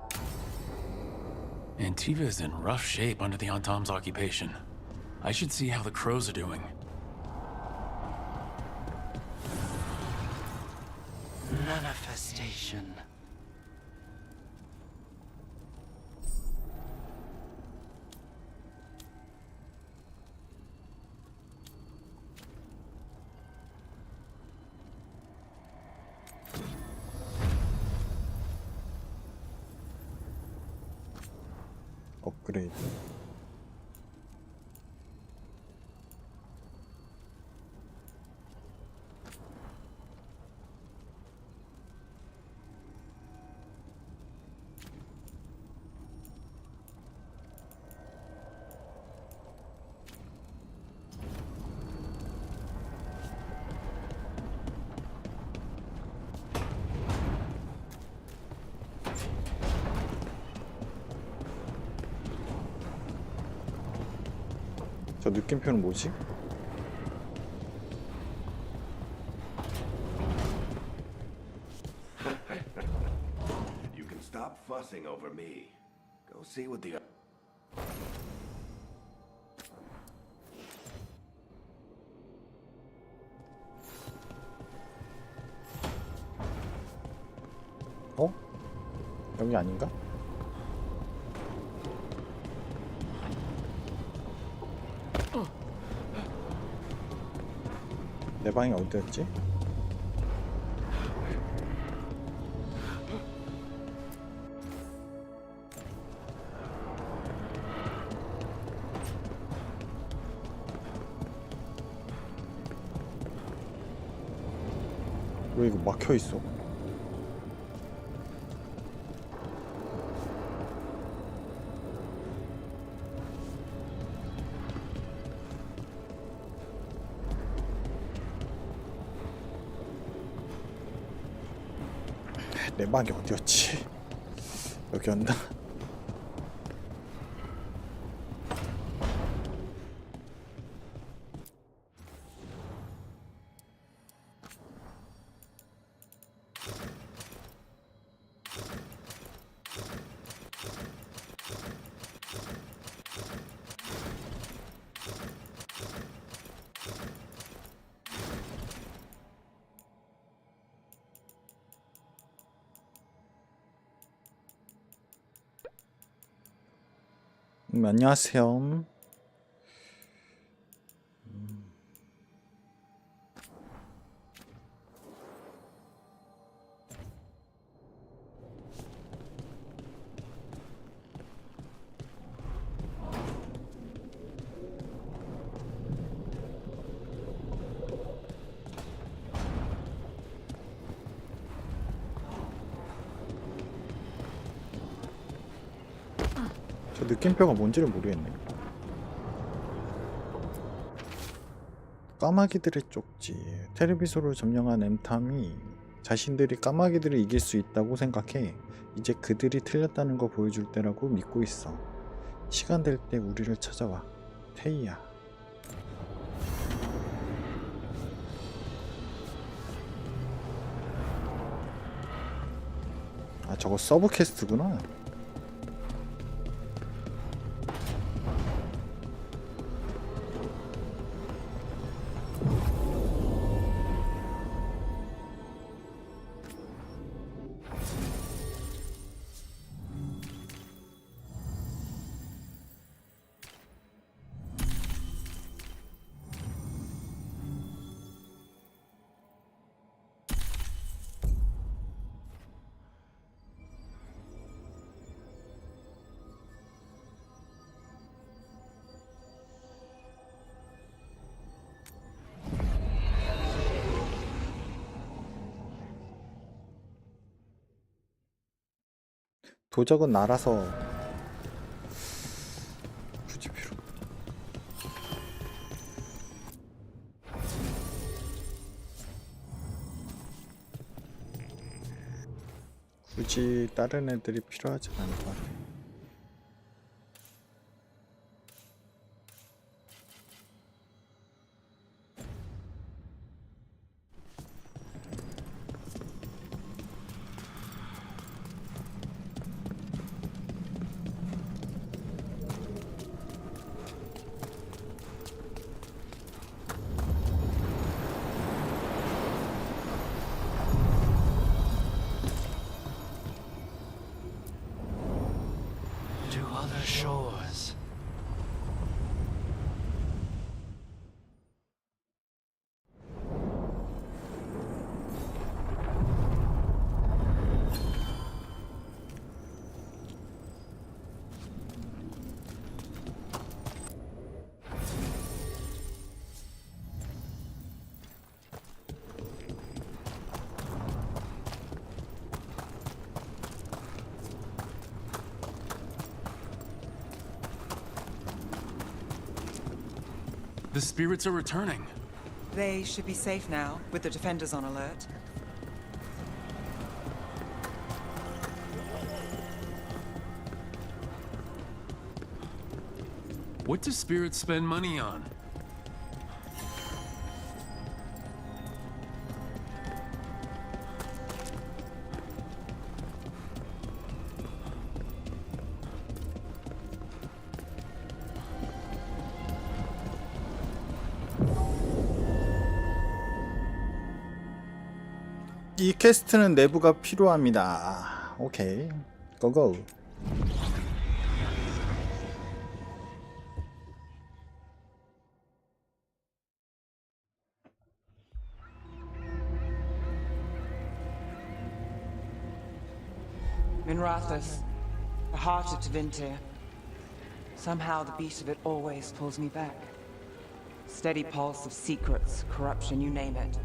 S3: Antiva's in rough shape under the Antam's occupation. I should see how the crows are doing.
S6: Manifestation.
S1: 업그레이드. 저 느낌표는 뭐지?
S16: You can stop fussing over me. Go see what the...
S1: 어? 여기 아닌가? 내 방이 어디였지? 왜 이거 막혀 있어? 내 방이 어디였지? 여기였나? 안녕하세요. 저 느낌표가 뭔지를 모르겠네. 까마귀들의 쪽지. 텔레비소를 점령한 엠탐이 자신들이 까마귀들을 이길 수 있다고 생각해 이제 그들이 틀렸다는 거 보여줄 때라고 믿고 있어. 시간 될 때 우리를 찾아와. 테이야. 아, 저거 서브 퀘스트구나. 도적은 날아서 굳이 필요. 굳이 다른 애들이 필요하지 않을 것 같아.
S6: Shores.
S3: The spirits are returning.
S5: They should be safe now, with the defenders on alert.
S3: What do spirits spend money on?
S1: 이 퀘스트는 내부가 필요합니다. 오케이, 고고.
S5: Minrathous, the heart of Tevinter. Somehow the beat of it always pulls me back. Steady pulse of secrets, corruption, you name it.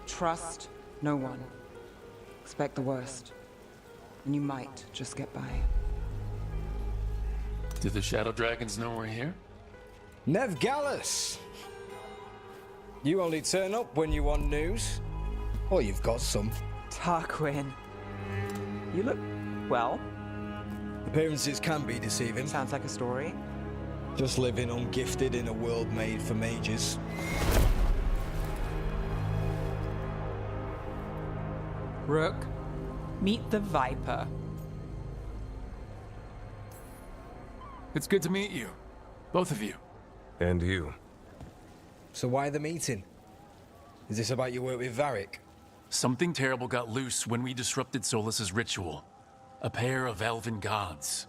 S5: Trust no one. Expect the worst. And you might just get by.
S3: Do the Shadow Dragons know we're here?
S17: Nev Gallus! You only turn up when you want news. Or you've got some.
S5: Tarquin. You look well.
S17: Appearances can be deceiving.
S5: Sounds like a story.
S17: Just living ungifted in a world made for mages.
S5: Rook, meet the Viper.
S3: It's good to meet you. Both of you.
S18: And you.
S17: So why the meeting? Is this about your work with Varric?
S3: Something terrible got loose when we disrupted Solus's ritual. A pair of elven gods.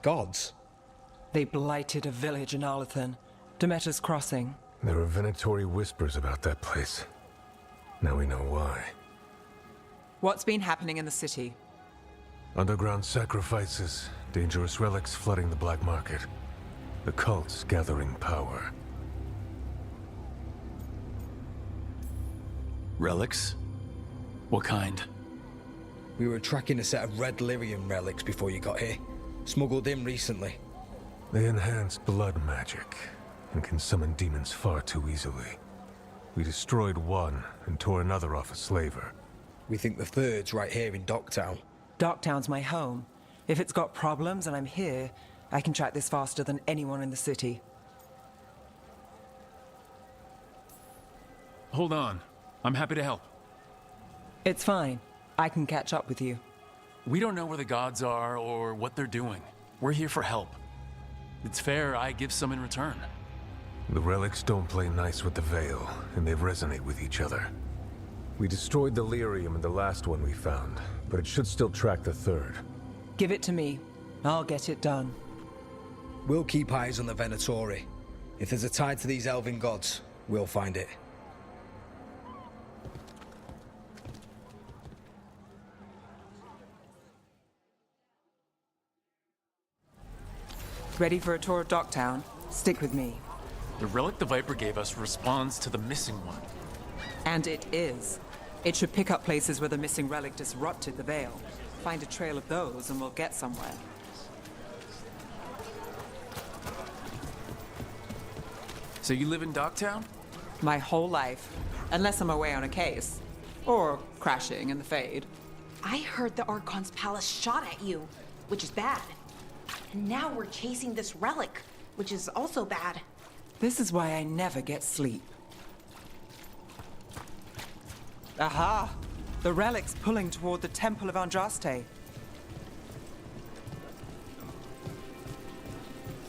S17: Gods?
S5: They blighted a village in Arlethan, Demeter's Crossing.
S18: There were venatory whispers about that place. Now we know why.
S5: What's been happening in the city?
S18: Underground sacrifices, dangerous relics flooding the black market. The cults gathering power.
S3: Relics? What kind?
S17: We were tracking a set of red lyrium relics before you got here. Smuggled in recently.
S18: They enhance blood magic and can summon demons far too easily. We destroyed one and tore another off a slaver.
S17: We think the third's right here in Docktown.
S5: Docktown's my home. If it's got problems and I'm here, I can track this faster than anyone in the city.
S3: Hold on. I'm happy to help.
S5: It's fine. I can catch up with you.
S3: We don't know where the gods are or what they're doing. We're here for help. It's fair I give some in return.
S18: The relics don't play nice with the Veil, and they resonate with each other. We destroyed the lyrium in the last one we found, but it should still track the third.
S5: Give it to me. I'll get it done.
S17: We'll keep eyes on the Venatori. If there's a tie to these elven gods, we'll find it.
S5: Ready for a tour of Docktown? Stick with me.
S3: The relic the Viper gave us responds to the missing one.
S5: And it is. It should pick up places where the missing relic disrupted the Veil. Find a trail of those and we'll get somewhere.
S3: So you live in Docktown?
S5: My whole life. Unless I'm away on a case. Or crashing in the Fade.
S2: I heard the Archon's palace shot at you, which is bad. And now we're chasing this relic, which is also bad.
S5: This is why I never get sleep. Aha! The relic's pulling toward the Temple of Andraste.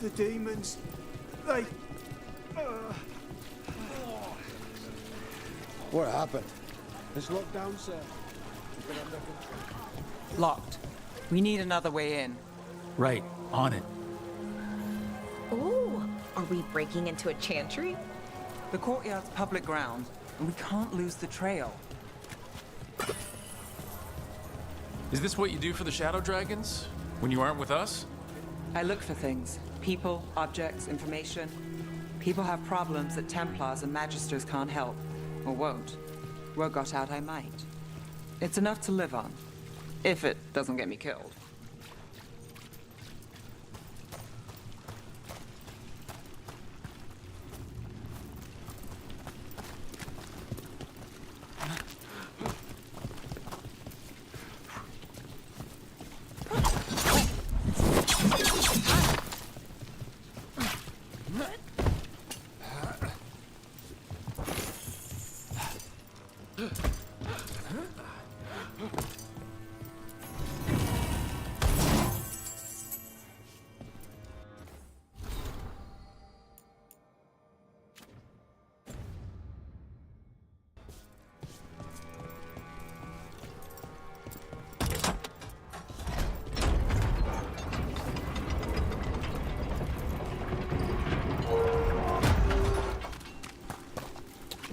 S19: The demons, they...
S17: What happened? It's locked down, sir.
S5: Locked. We need another way in.
S3: Right, on it.
S2: Ooh, are we breaking into a chantry?
S5: The courtyard's public ground, and we can't lose the trail.
S3: Is this what you do for the Shadow Dragons? When you aren't with us?
S5: I look for things. People, objects, information. People have problems that Templars and Magisters can't help. Or won't. Word got out I might. It's enough to live on. If it doesn't get me killed.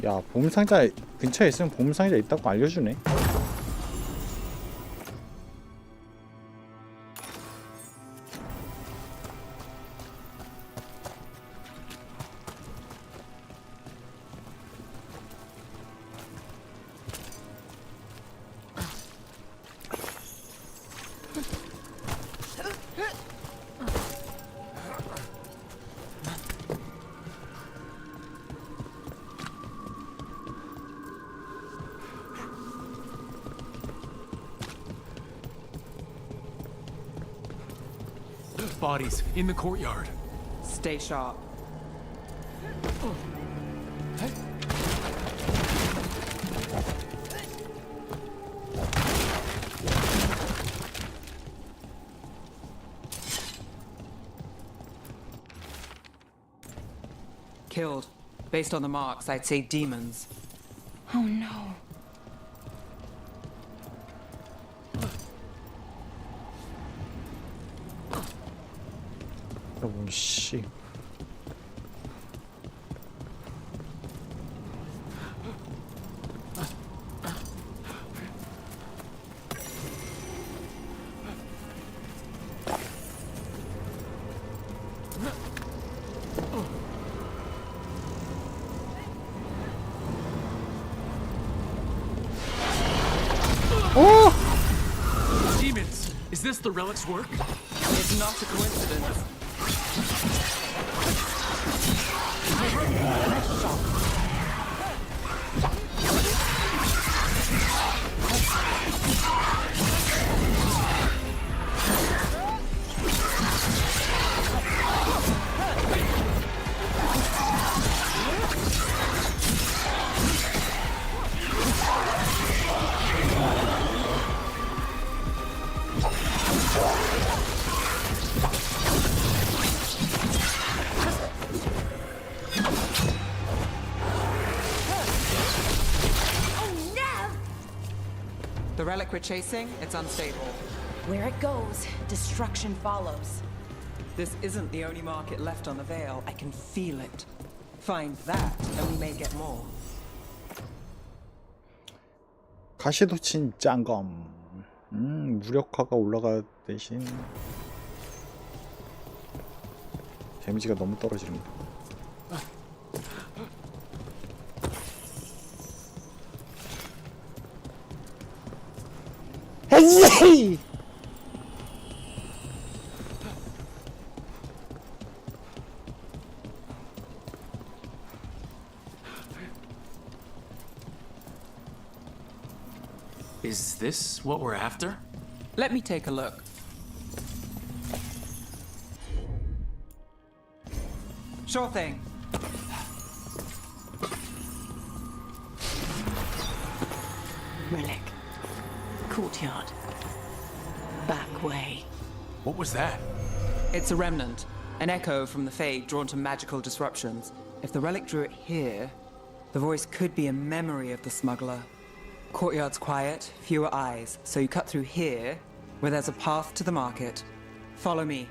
S1: 야, 보물상자 근처에 있으면 보물상자 있다고 알려주네.
S3: Bodies in the courtyard.
S5: Stay sharp. Killed. Based on the marks, I'd say demons.
S2: Oh no.
S1: 여러분 씨.
S3: Demons! Is this the relic's work?
S5: It's not a coincidence. The relic we're chasing, it's unstable.
S2: Where it goes, destruction follows.
S5: This isn't the only market left on the Vale. I can feel it. Find that, and we may get more.
S1: 가시도친 짱검. 무력화가 올라가 대신 데미지가 너무 떨어지는 거. 헤이!
S3: Is this what we're after?
S5: Let me take a look. Sure thing.
S4: Relic. Courtyard. Back way.
S3: What was that?
S5: It's a remnant. An echo from the Fade drawn to magical disruptions. If the relic drew it here, the voice could be a memory of the smuggler. Courtyard's quiet, fewer eyes, so you cut through here, where there's a path to the market. Follow me.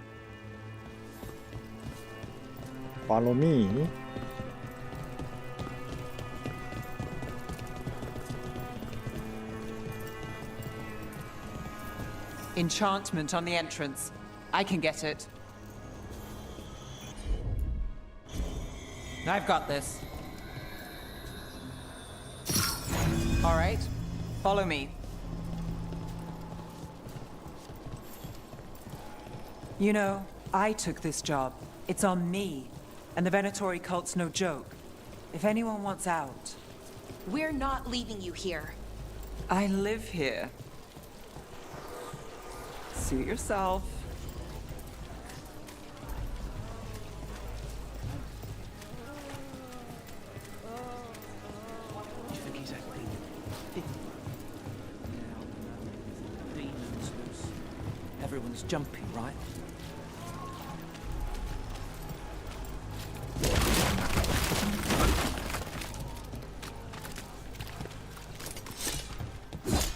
S1: Follow me.
S5: Enchantment on the entrance. I can get it. I've got this. All right, follow me. You know, I took this job. It's on me. And the Venatori cult's no joke. If anyone wants out...
S2: We're not leaving you here.
S5: I live here. Suit yourself.
S6: Do you think he's acting? Demons loose. Everyone's jumping, right?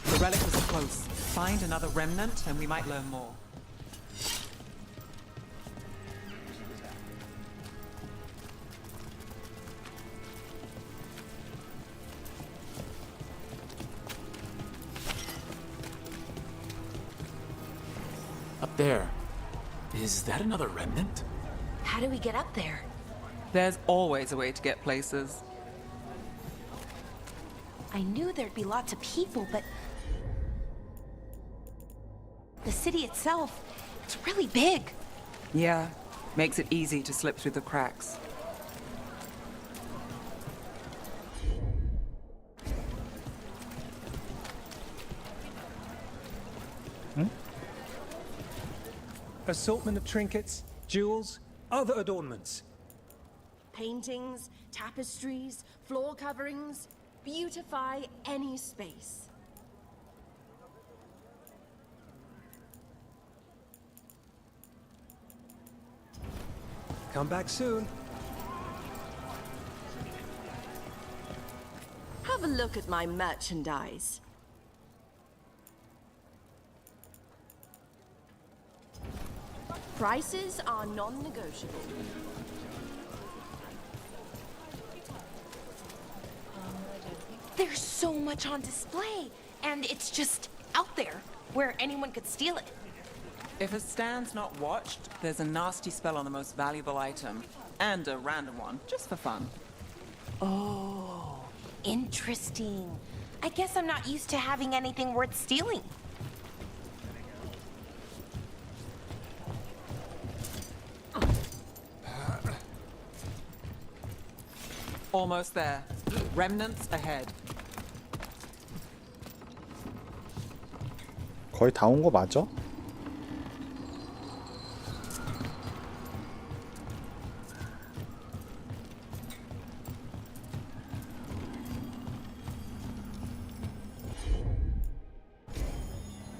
S5: The relic was close. Find another remnant and we might learn more.
S3: There. Is that another remnant?
S2: How do we get up there?
S5: There's always a way to get places.
S2: I knew there'd be lots of people, but the city itself, it's really big.
S5: Yeah, makes it easy to slip through the cracks.
S19: Assortment of trinkets, jewels, other adornments.
S20: Paintings, tapestries, floor coverings. Beautify any space.
S19: Come back soon.
S20: Have a look at my merchandise. Prices are non-negotiable.
S2: There's so much on display, and it's just out there, where anyone could steal it.
S5: If a stand's not watched, there's a nasty spell on the most valuable item. And a random one, just for fun.
S2: Oh, interesting. I guess I'm not used to having anything worth stealing.
S5: Almost there. Remnants ahead.
S1: 거의 다 온 거 맞아?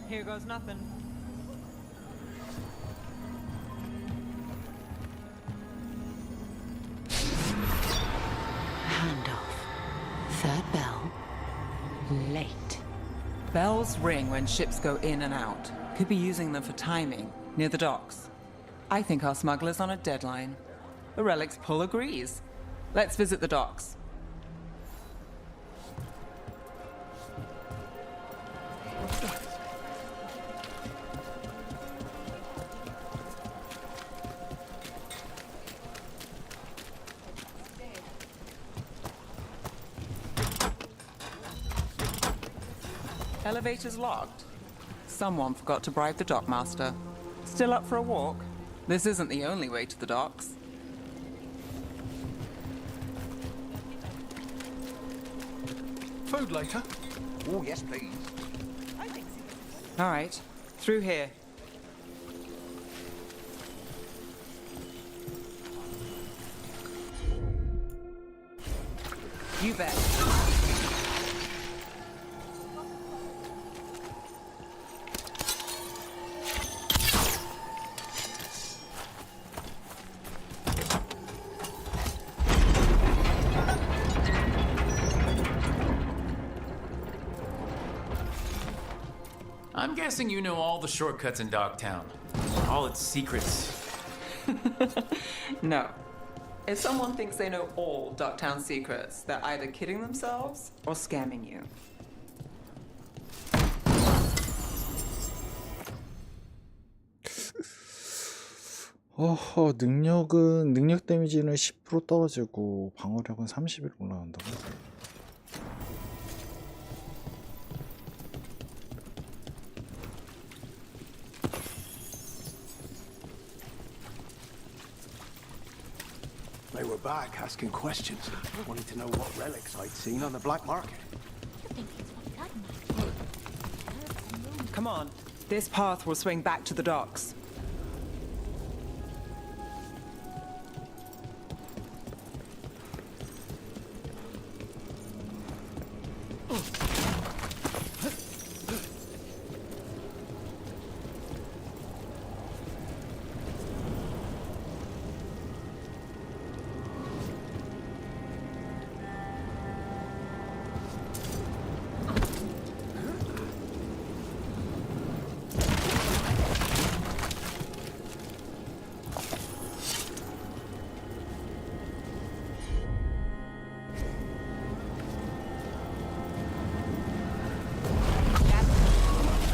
S5: Here goes nothing.
S8: Handoff. Third bell. Late.
S5: Bells ring when ships go in and out. Could be using them for timing, near the docks. I think our smuggler's on a deadline. The relic's pull agrees. Let's visit the docks. Elevator's locked. Someone forgot to bribe the dockmaster. Still up for a walk? This isn't the only way to the docks.
S9: Food later?
S13: Oh, yes, please.
S5: All right, through here. You bet.
S3: I'm guessing you know all the shortcuts in Dogtown. All its secrets.
S5: No. If someone thinks they know all Ducktown secrets, they're either kidding themselves or scamming you.
S1: 어허, 능력 데미지는 10% 떨어지고 방어력은 30일 올라간다고?
S16: They were back asking questions, wanting to know what relics I'd seen on the black market.
S5: Come on. This path will swing back to the docks.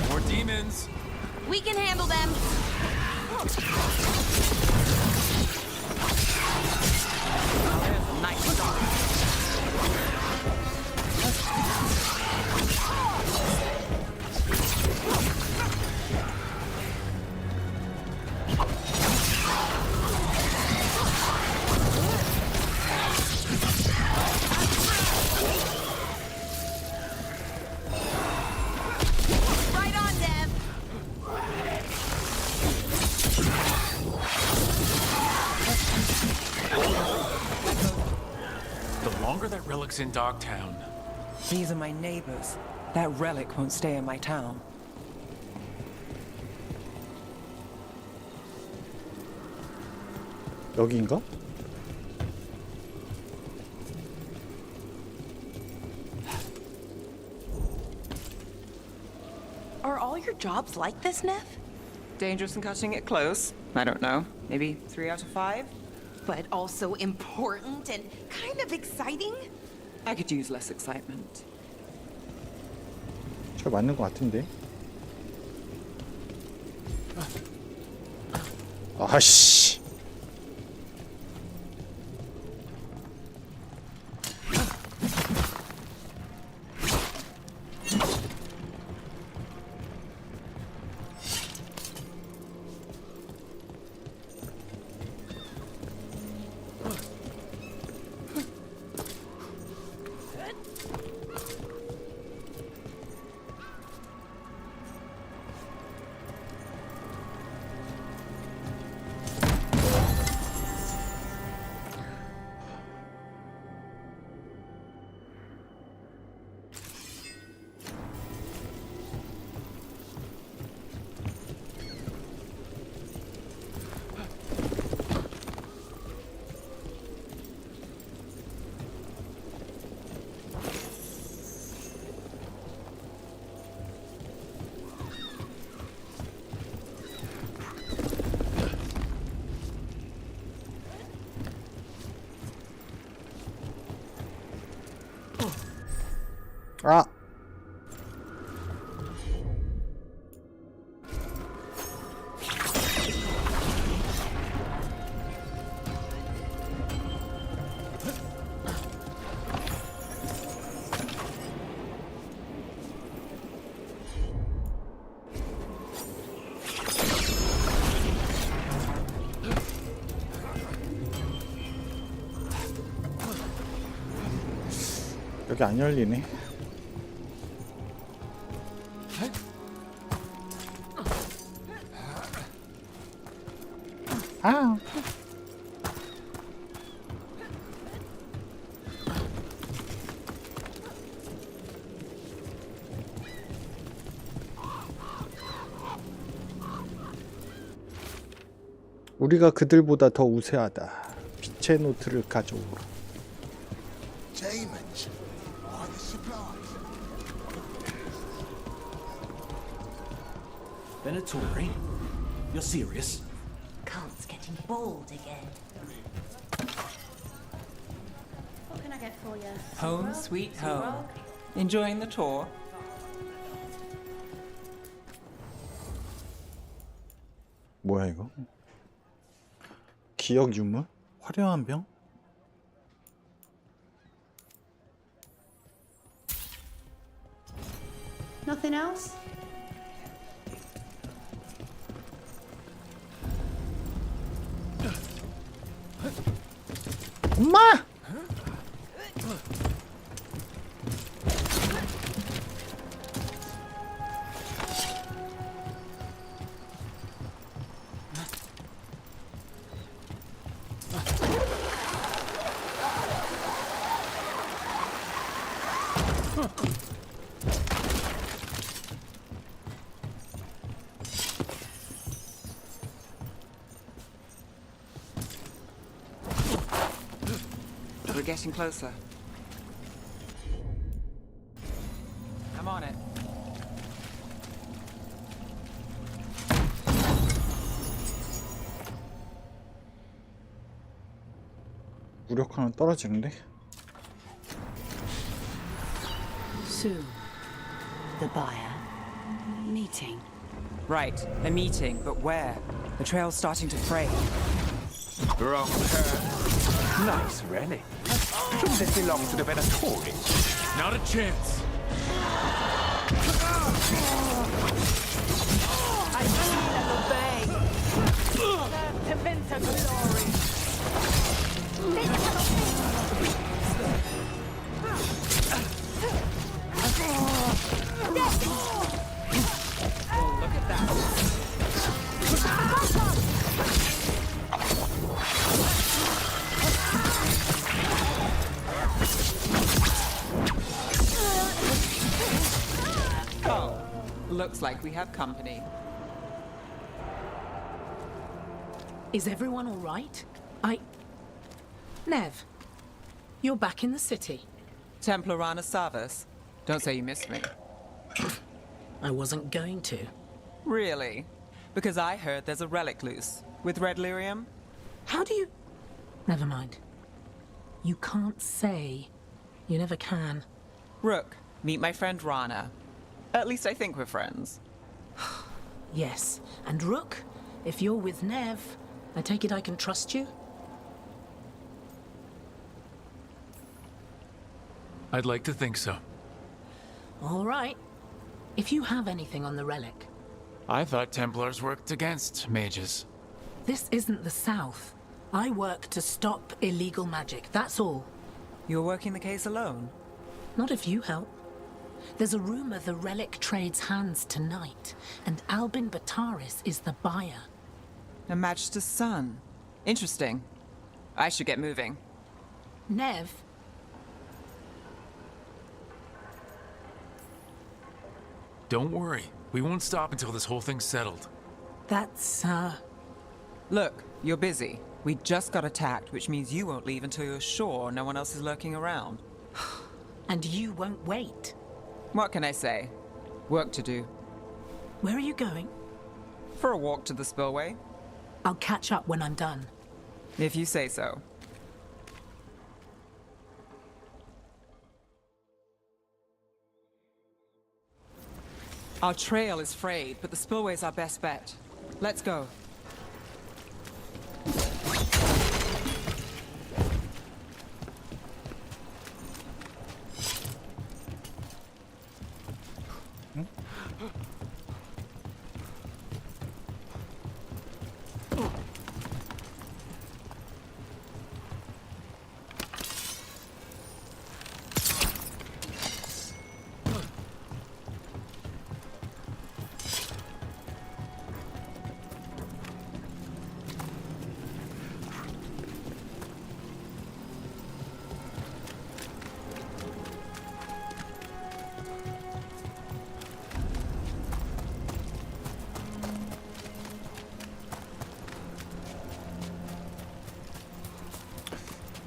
S3: More demons.
S2: We can handle them.
S5: Nice dog.
S2: Right on, Dev.
S3: The longer that relic's in Dogtown,
S5: These are my neighbors. That relic won't stay in my town.
S1: 여기인가?
S2: Are all your jobs like this, Neff?
S5: Dangerous and cutting it close. I don't know. Maybe 3 out of 5?
S2: But also important and kind of exciting?
S5: I could use less excitement.
S1: 잘 맞는 것 같은데. 아씨. 아. 여기 안 열리네. 아. 우리가 그들보다 더 우세하다. 빛의 노트를 가져오라.
S14: Demons. Why the supplies?
S6: Venatori? You're serious?
S2: Cult's getting bold again.
S20: What can I get for you?
S5: Home sweet home. Enjoying the tour?
S1: 뭐야 이거? 기억 유물? 화려한 병?
S20: Nothing else?
S1: 엄마!
S5: We're getting closer. I'm on it.
S1: 무력화는 떨어지는데?
S8: Soon, the buyer meeting.
S5: Right, a meeting, but where? The trail's starting to fray.
S16: Wrong turn. Nice relic. Shouldn't this belong to the Venatori?
S3: Not a chance.
S8: I see and obey. Tevinter glory.
S5: Oh, look at that. Oh, looks like we have company.
S21: Is everyone all right? Nev, you're back in the city.
S5: Templar Rana Savas. Don't say you missed me.
S21: I wasn't going to.
S5: Really? Because I heard there's a relic loose. With red lyrium?
S21: How do you... Never mind. You can't say. You never can.
S5: Rook, meet my friend Rana. At least I think we're friends.
S21: Yes. And Rook, if you're with Nev, I take it I can trust you?
S3: I'd like to think so.
S21: All right. If you have anything on the relic.
S3: I thought Templars worked against mages.
S21: This isn't the South. I work to stop illegal magic, that's all.
S5: You're working the case alone?
S21: Not if you help. There's a rumor the relic trades hands tonight, and Albin Bataris is the buyer.
S5: A Magister's son. Interesting. I should get moving.
S21: Nev?
S3: Don't worry. We won't stop until this whole thing's settled.
S21: That's,
S5: Look, you're busy. We just got attacked, which means you won't leave until you're sure no one else is lurking around.
S21: And you won't wait.
S5: What can I say? Work to do.
S21: Where are you going?
S5: For a walk to the spillway.
S21: I'll catch up when I'm done.
S5: If you say so. Our trail is frayed, but the spillway's our best bet. Let's go.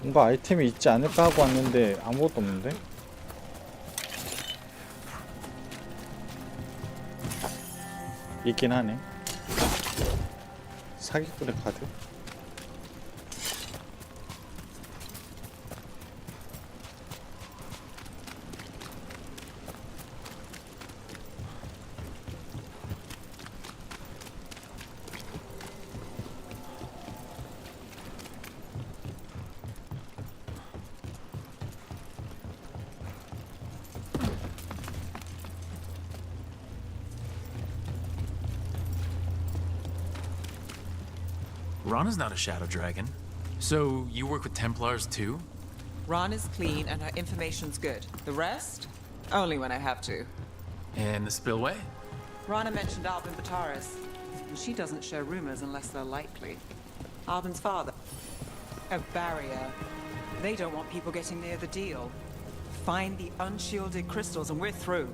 S1: 뭔가 아이템이 있지 않을까 하고 왔는데 아무것도 없는데? 있긴 하네. 사기꾼의 카드?
S3: Rana's not a shadow dragon. So, you work with Templars too?
S5: Ron is clean and her information's good. The rest? Only when I have to.
S3: And the spillway?
S5: Rana mentioned Albin Bataris. And she doesn't share rumors unless they're likely. Albin's father. A barrier. They don't want people getting near the deal. Find the unshielded crystals and we're through.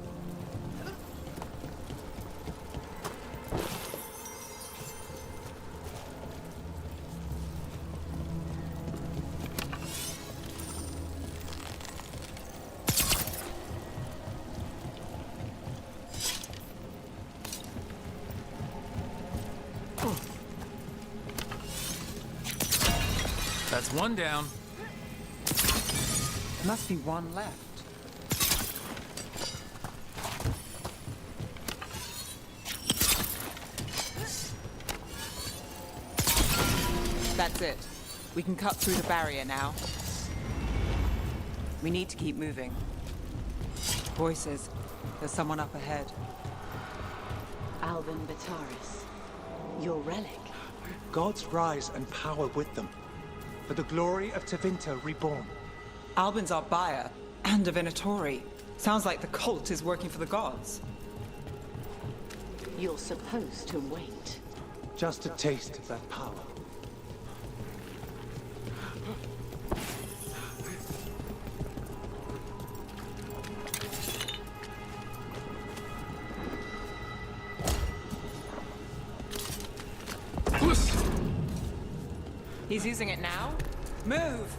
S3: That's one down.
S5: Must be one left. That's it. We can cut through the barrier now. We need to keep moving. Voices. There's someone up ahead.
S4: Alvin Bataris. Your relic.
S19: Gods rise and power with them. For the glory of Tevinter reborn.
S5: Albin's our buyer, and a Venatori. Sounds like the cult is working for the gods.
S4: You're supposed to wait.
S19: Just a taste of that power.
S5: He's using it now? Move!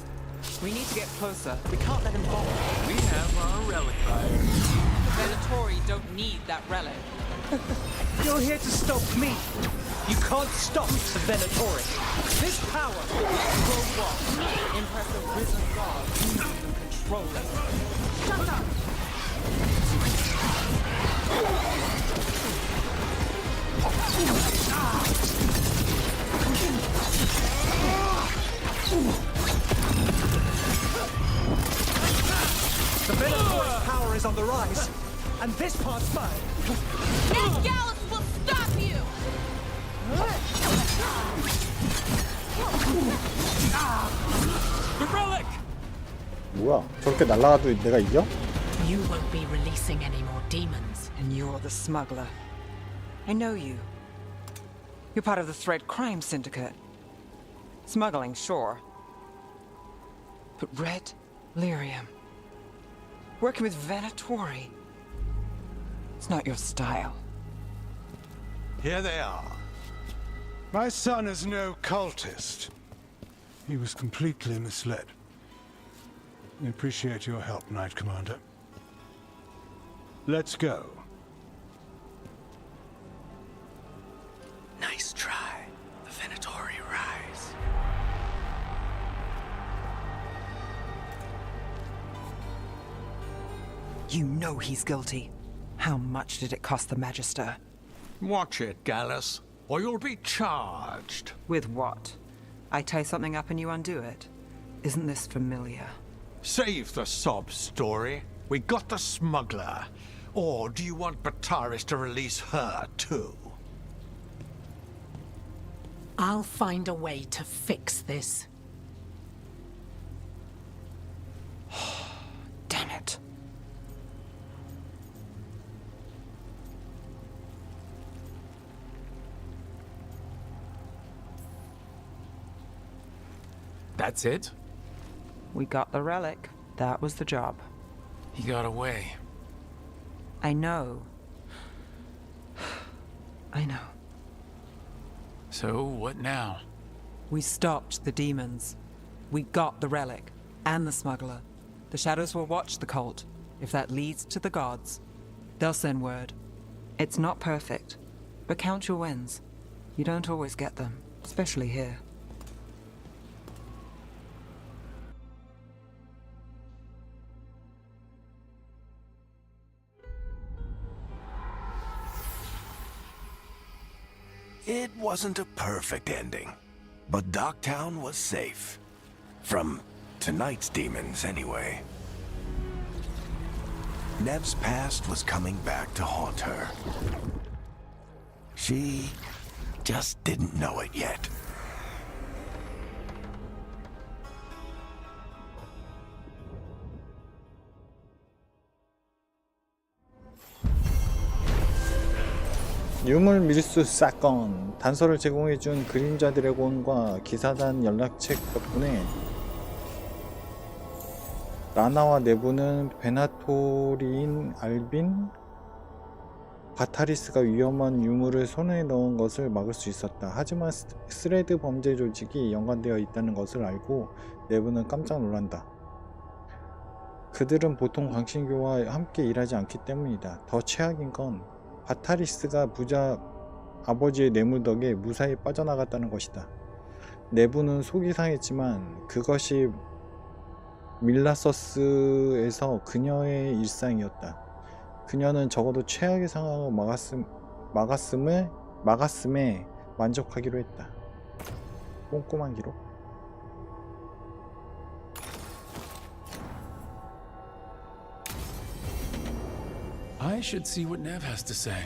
S5: We need to get closer. We can't let him fall.
S3: We have our relic buyer.
S5: The Venatori don't need that relic.
S19: You're here to stop me. You can't stop the Venatori. This power will what?
S5: Impress a risen god and control it.
S19: Shut up! The Venatori's power is on the rise, and this part's mine.
S2: And Gallus will stop you!
S3: The relic!
S1: 뭐야? 저렇게 날아가도 내가 이겨?
S21: You won't be releasing any more demons.
S5: And you're the smuggler. I know you. You're part of the Thread Crime Syndicate. Smuggling, sure. But red lyrium. Working with Venatori. It's not your style.
S9: Here they are. My son is no cultist. He was completely misled. We appreciate your help, Knight Commander. Let's go.
S6: Nice try. The Venatori rise.
S5: You know he's guilty. How much did it cost the Magister?
S14: Watch it, Gallus, or you'll be charged.
S5: With what? I tie something up and you undo it. Isn't this familiar?
S14: Save the sob story. We got the smuggler. Or do you want Bataris to release her, too?
S21: I'll find a way to fix this.
S5: Damn it.
S3: That's it?
S5: We got the relic. That was the job.
S3: He got away.
S5: I know. I know.
S3: So, what now?
S5: We stopped the demons. We got the relic. And the smuggler. The shadows will watch the cult. If that leads to the gods, they'll send word. It's not perfect, but count your wins. You don't always get them, especially here.
S11: It wasn't a perfect ending, but Docktown was safe. From tonight's demons, anyway. Nev's past was coming back to haunt her. She just didn't know it yet.
S1: 유물 밀수 사건. 단서를 제공해준 그림자 드래곤과 기사단 연락책 덕분에 라나와 내부는 베나토리인 알빈 바타리스가 위험한 유물을 손에 넣은 것을 막을 수 있었다. 하지만 스레드 범죄 조직이 연관되어 있다는 것을 알고 내부는 깜짝 놀란다. 그들은 보통 광신교와 함께 일하지 않기 때문이다. 더 최악인 건 바타리스가 부자 아버지의 뇌물 덕에 무사히 빠져나갔다는 것이다. 내부는 속이 상했지만 그것이 밀라서스에서 그녀의 일상이었다. 그녀는 적어도 최악의 상황을 막았음에 만족하기로 했다. 꼼꼼한 기록.
S3: I should see what Nev has to say.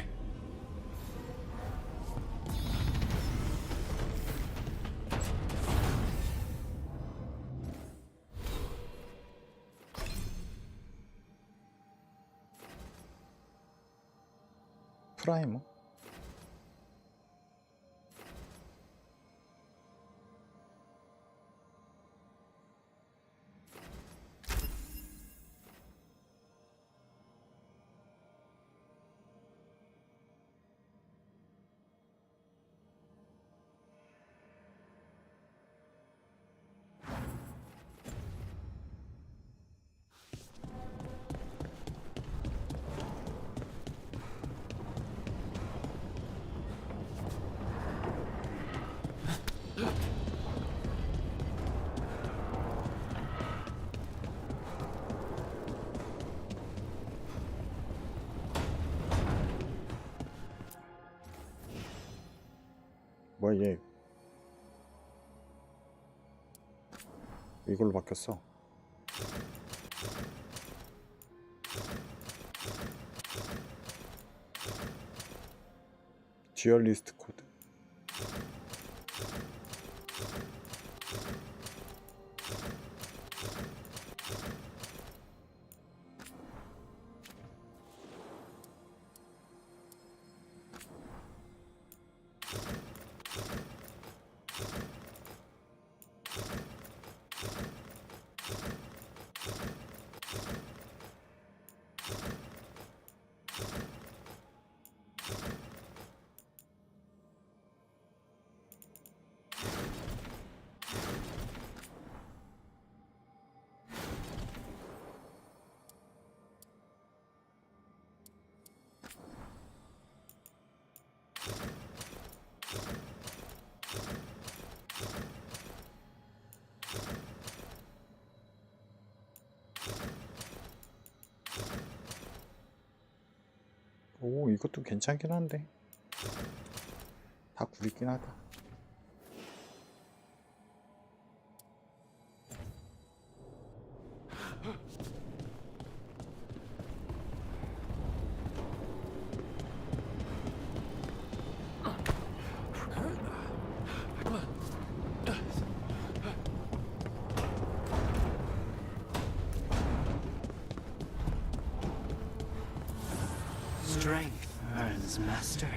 S1: 프라이머? 뭐야 얘 이걸로 바뀌었어. 듀얼리스트 코드. 오, 이것도 괜찮긴 한데 다 구리긴 하다.
S6: Strength earns mastery.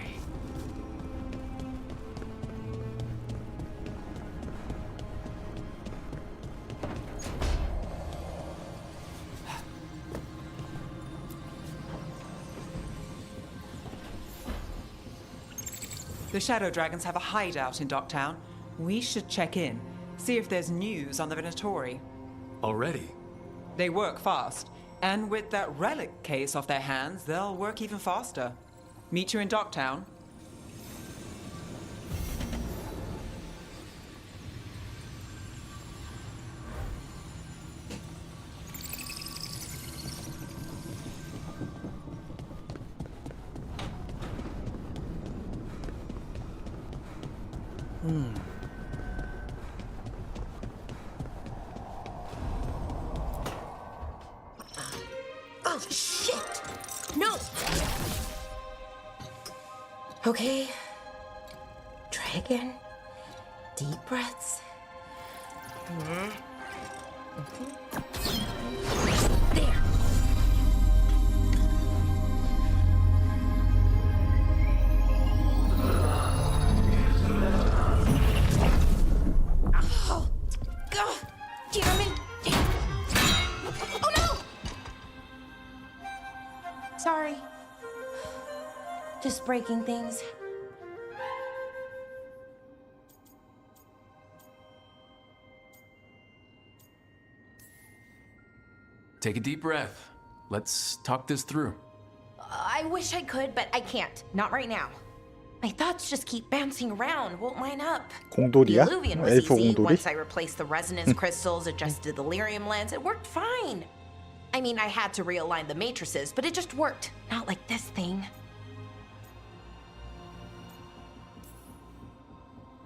S5: The Shadow Dragons have a hideout in Docktown. We should check in, see if there's news on the Venatori.
S3: Already?
S5: They work fast, and with that relic case off their hands, they'll work even faster. Meet you in Docktown.
S2: Oh, shit! No! Okay. Try again. Deep breaths. There. Oh, God, damn it. Oh, no! Sorry. Just breaking things.
S3: Take a deep breath. Let's talk this through.
S2: I wish I could, but I can't. Not right now. My thoughts just keep bouncing around, won't line up.
S1: 공돌이야?
S2: The illuvian was
S1: 엘프
S2: easy.
S1: 공돌이?
S2: Once I replaced the resonance crystals, adjusted the lyrium lens, it worked fine. I mean, I had to realign the matrices, but it just worked. Not like this thing.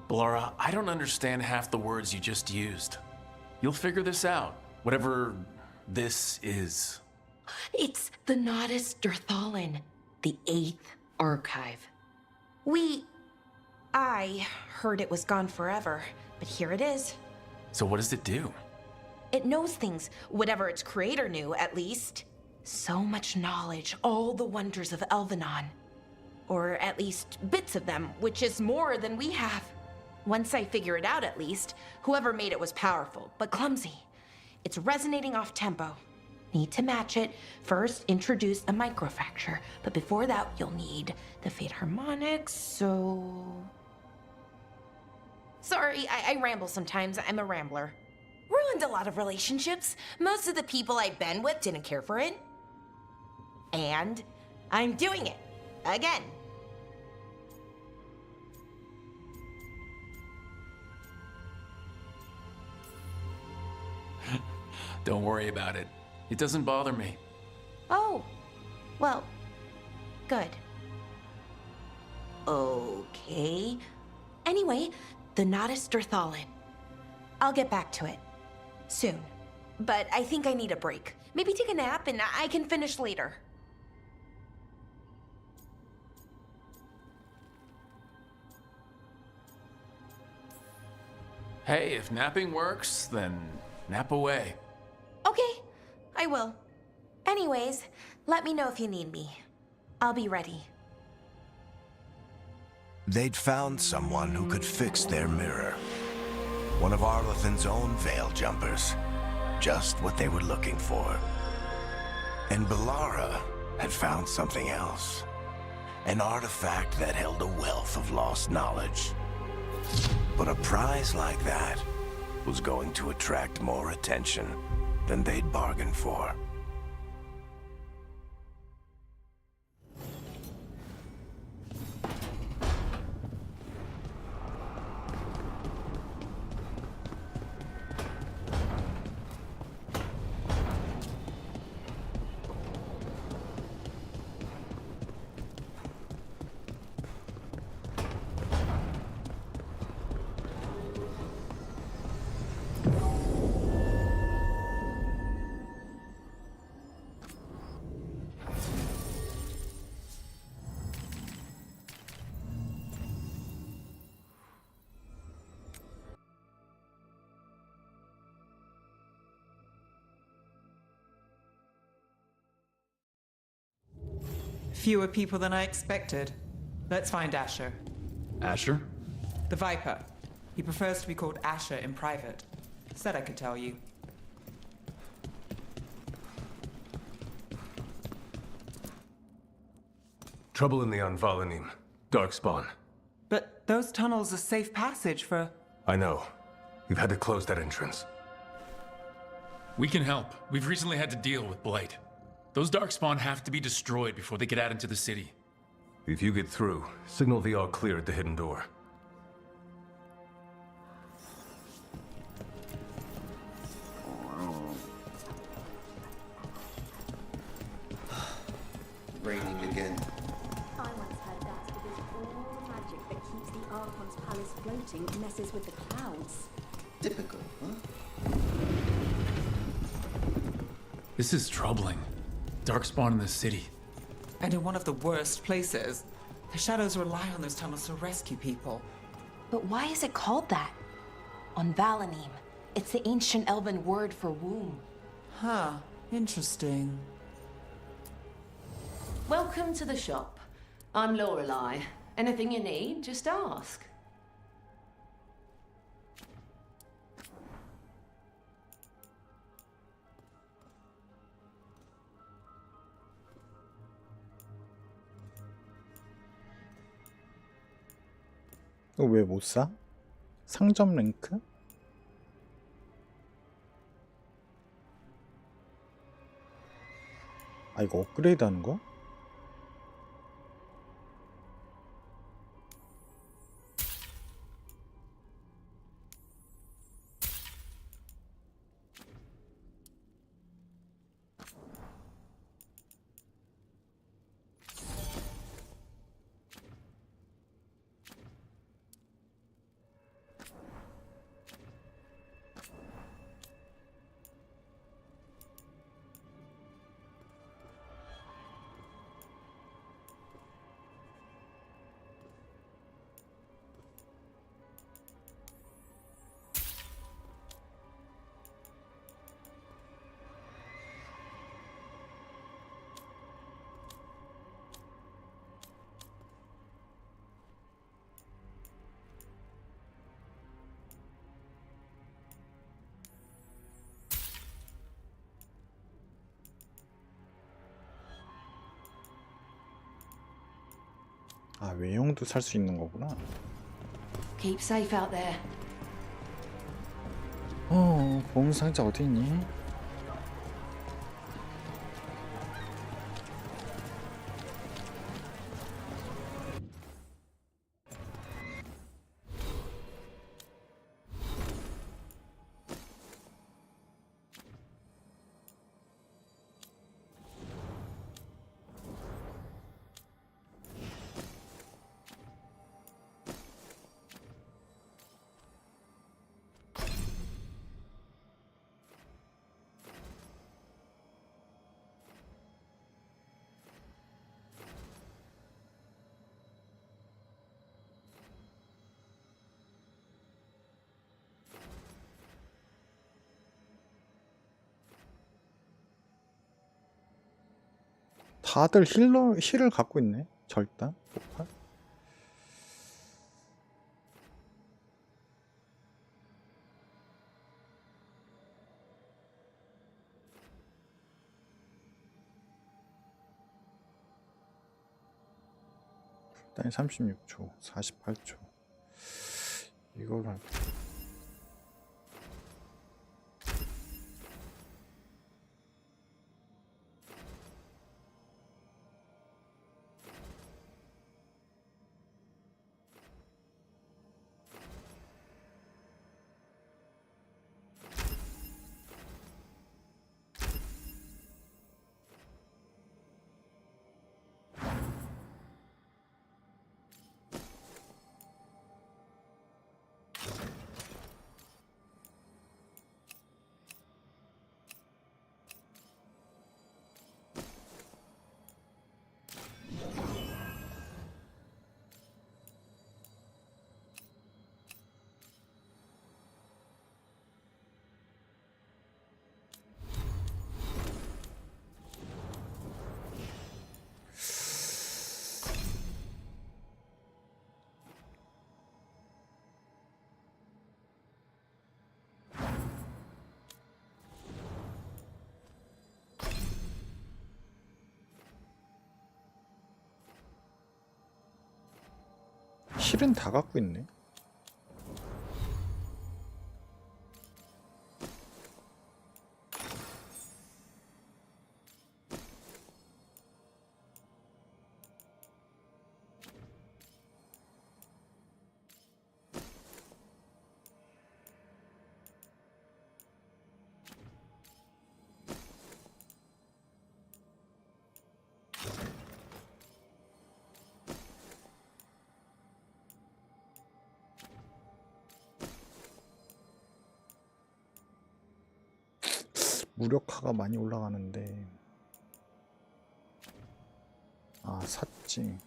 S3: Blara, I don't understand half the words you just used. You'll figure this out. Whatever this is.
S2: It's The Nodus Durthalin, the 8th archive. I heard it was gone forever, but here it is.
S3: So what does it do?
S2: It knows things, whatever its creator knew, at least. So much knowledge, all the wonders of Elvenon. Or at least bits of them, which is more than we have. Once I figure it out, at least, whoever made it was powerful, but clumsy. It's resonating off tempo. Need to match it. First, introduce a microfracture, but before that, you'll need the Fate harmonics, so... Sorry, I ramble sometimes. I'm a rambler. Ruined a lot of relationships. Most of the people I've been with didn't care for it. And I'm doing it. Again.
S3: Don't worry about it. It doesn't bother me.
S2: Oh. Well, good. Okay. Anyway, the Nodus Durthalin. I'll get back to it. Soon. But I think I need a break. Maybe take a nap and I can finish later.
S3: Hey, if napping works, then nap away.
S2: Okay, I will. Anyways, let me know if you need me. I'll be ready.
S7: They'd found someone who could fix their mirror. One of Arlathan's own veil jumpers. Just what they were looking for. And Bellara had found something else. An artifact that held a wealth of lost knowledge. But a prize like that was going to attract more attention than they'd bargained for.
S5: Fewer people than I expected. Let's find Asher.
S3: Asher?
S5: The Viper. He prefers to be called Asher in private. Said I could tell you.
S18: Trouble in the Anvalanim. Darkspawn.
S5: But those tunnels are safe passage for...
S18: I know. We've had to close that entrance.
S3: We can help. We've recently had to deal with Blight. Those Darkspawn have to be destroyed before they get out into the city.
S18: If you get through, signal the all clear at the hidden door.
S22: Raining again.
S23: I once heard that's because all the magic that keeps the Archon's palace floating messes with the clouds.
S22: Typical, huh?
S3: This is troubling. Darkspawn in the city.
S5: And in one of the worst places. The Shadows rely on those tunnels to rescue people.
S2: But why is it called that? On Valanim, it's the ancient elven word for womb.
S5: Huh. Interesting.
S24: Welcome to the shop. I'm Lorelei. Anything you need, just ask.
S1: 왜 못 사? 상점 랭크? 아, 이거 업그레이드 하는 거야? 아, 외형도 살 수 있는 거구나.
S24: Keep safe out there.
S1: 보험 상자 어디 있니? 다들 힐을 갖고 있네. 절단, 폭발. 일단 36초, 48초. 이걸 할. 실은 다 갖고 있네. 무력화가 많이 올라가는데. 아, 샀지.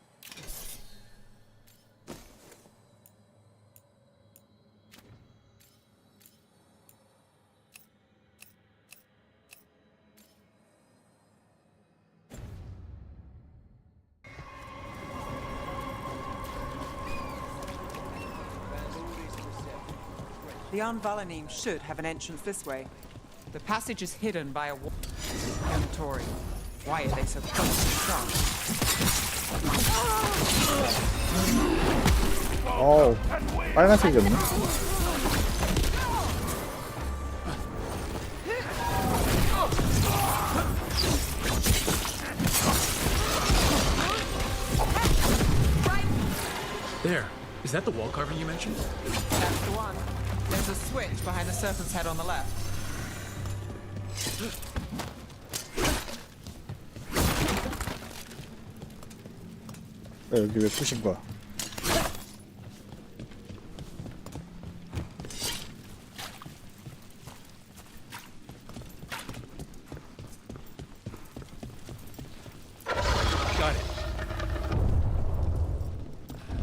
S5: The Anvalanim should have an entrance this way. The passage is hidden by a wall. Inventory. Why are they so close to the sun?
S1: 어우, 빨간색이었네.
S3: There. Is that the wall carving you mentioned?
S5: That's the one. There's a switch behind the serpent's head on the left.
S1: 여기 왜 부신 거야?
S3: Got it.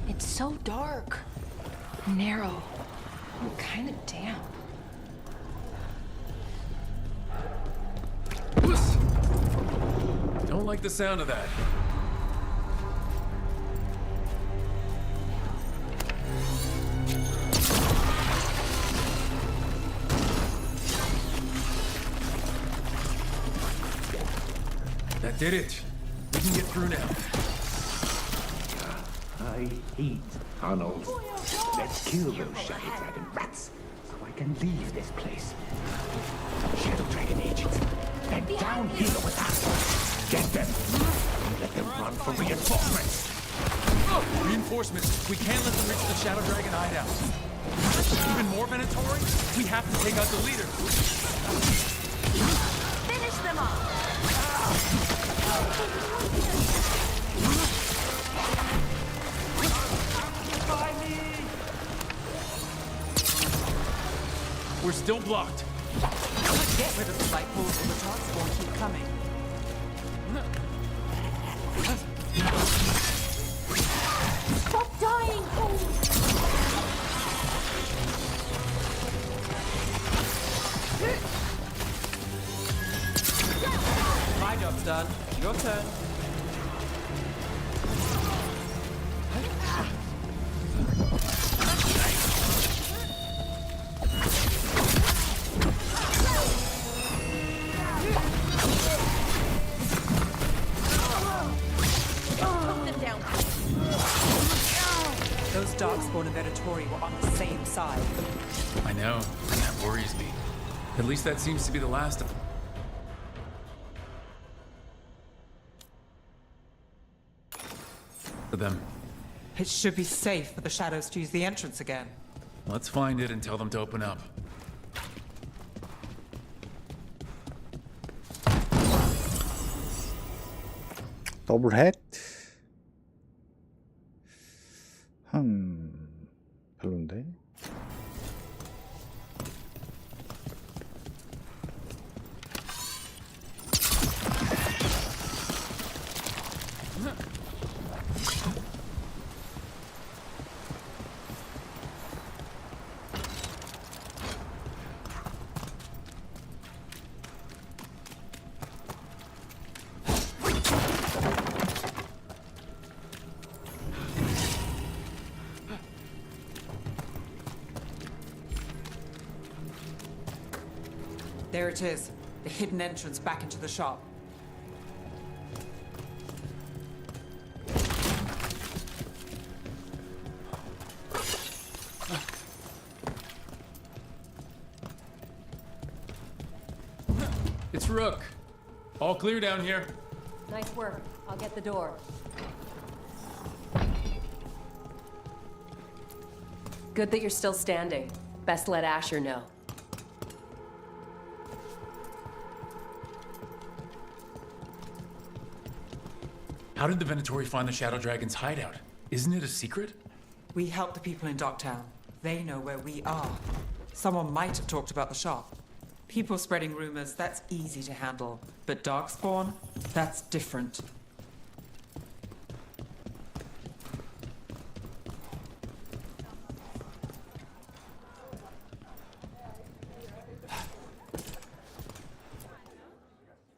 S2: It's so dark, narrow, and kind of damp.
S3: Don't like the sound of that. That did it. We can get through now.
S16: I hate tunnels. Let's kill those Shadow Dragon rats so I can leave this place. Shadow Dragon agents, they're down here with us. Get them and let them run for reinforcements.
S3: Reinforcements. We can't let them reach the Shadow Dragon hideout. Even more Venatori? We have to take out the leader.
S24: Finish them off!
S3: We're still blocked.
S5: Get rid of the light poles and the targets won't keep coming.
S24: Stop dying!
S5: My job's done. Your turn. Those Darkspawn and Venatori were on the same side.
S3: I know. That worries me. At least that seems to be the last of them. For them.
S5: It should be safe for the shadows to use the entrance again.
S3: Let's find it and tell them to open up.
S1: 더블 헷? 별론데?
S5: There it is. The hidden entrance back into the shop.
S3: It's Rook. All clear down here.
S23: Nice work. I'll get the door.
S10: Good that you're still standing. Best let Asher know.
S3: How did the Venatori find the Shadow Dragon's hideout? Isn't it a secret?
S5: We help the people in Docktown. They know where we are. Someone might have talked about the shop. People spreading rumors, that's easy to handle. But Darkspawn, that's different.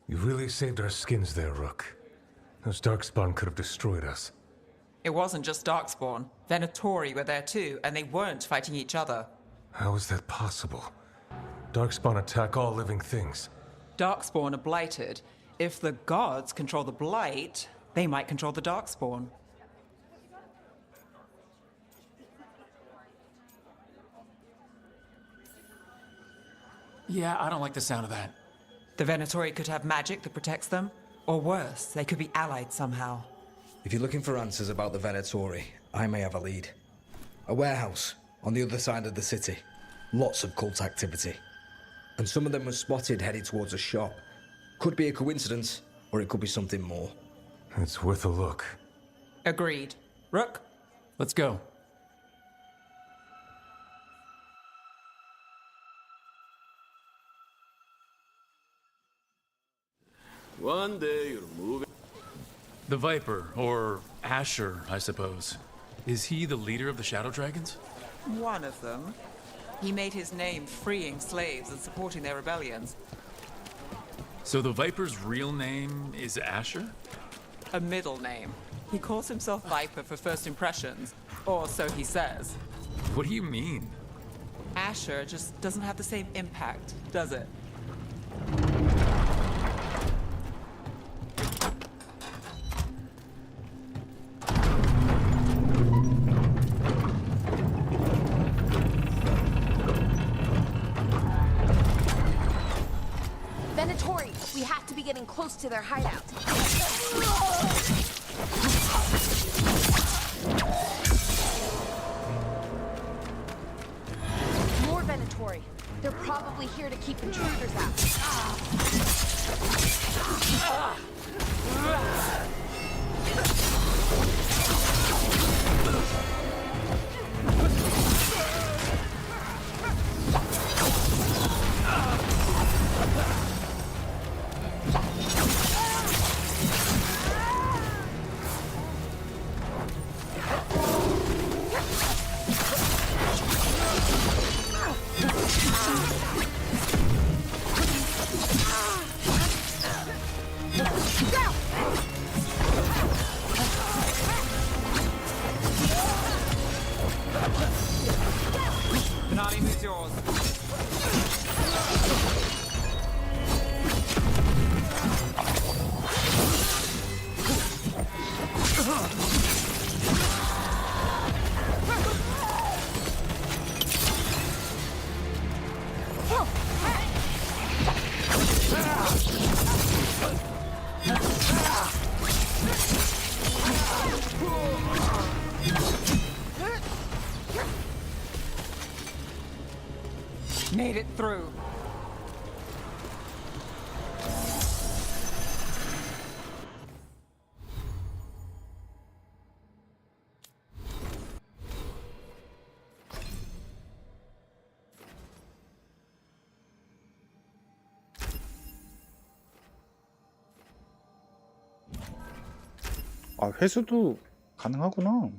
S18: You really saved our skins there, Rook. Those Darkspawn could have destroyed us.
S5: It wasn't just Darkspawn. Venatori were there too, and they weren't fighting each other.
S18: How is that possible? Darkspawn attack all living things.
S5: Darkspawn are blighted. If the gods control the blight, they might control the Darkspawn.
S3: Yeah, I don't like the sound of that.
S5: The Venatori could have magic that protects them. Or worse, they could be allied somehow.
S12: If you're looking for answers about the Venatori, I may have a lead. A warehouse on the other side of the city. Lots of cult activity. And some of them were spotted headed towards a shop. Could be a coincidence, or it could be something more.
S18: It's worth a look.
S5: Agreed. Rook?
S3: Let's go.
S15: One day you're moving.
S3: The Viper, or Asher, I suppose. Is he the leader of the Shadow Dragons?
S5: One of them. He made his name freeing slaves and supporting their rebellions.
S3: So the Viper's real name is Asher?
S5: A middle name. He calls himself Viper for first impressions, or so he says.
S3: What do you mean?
S5: Asher just doesn't have the same impact, does it?
S8: close to their hideout. More Venatori. They're probably here to keep intruders out.
S5: Benani, who's yours? Made it through.
S1: 아, 회수도 가능하구나.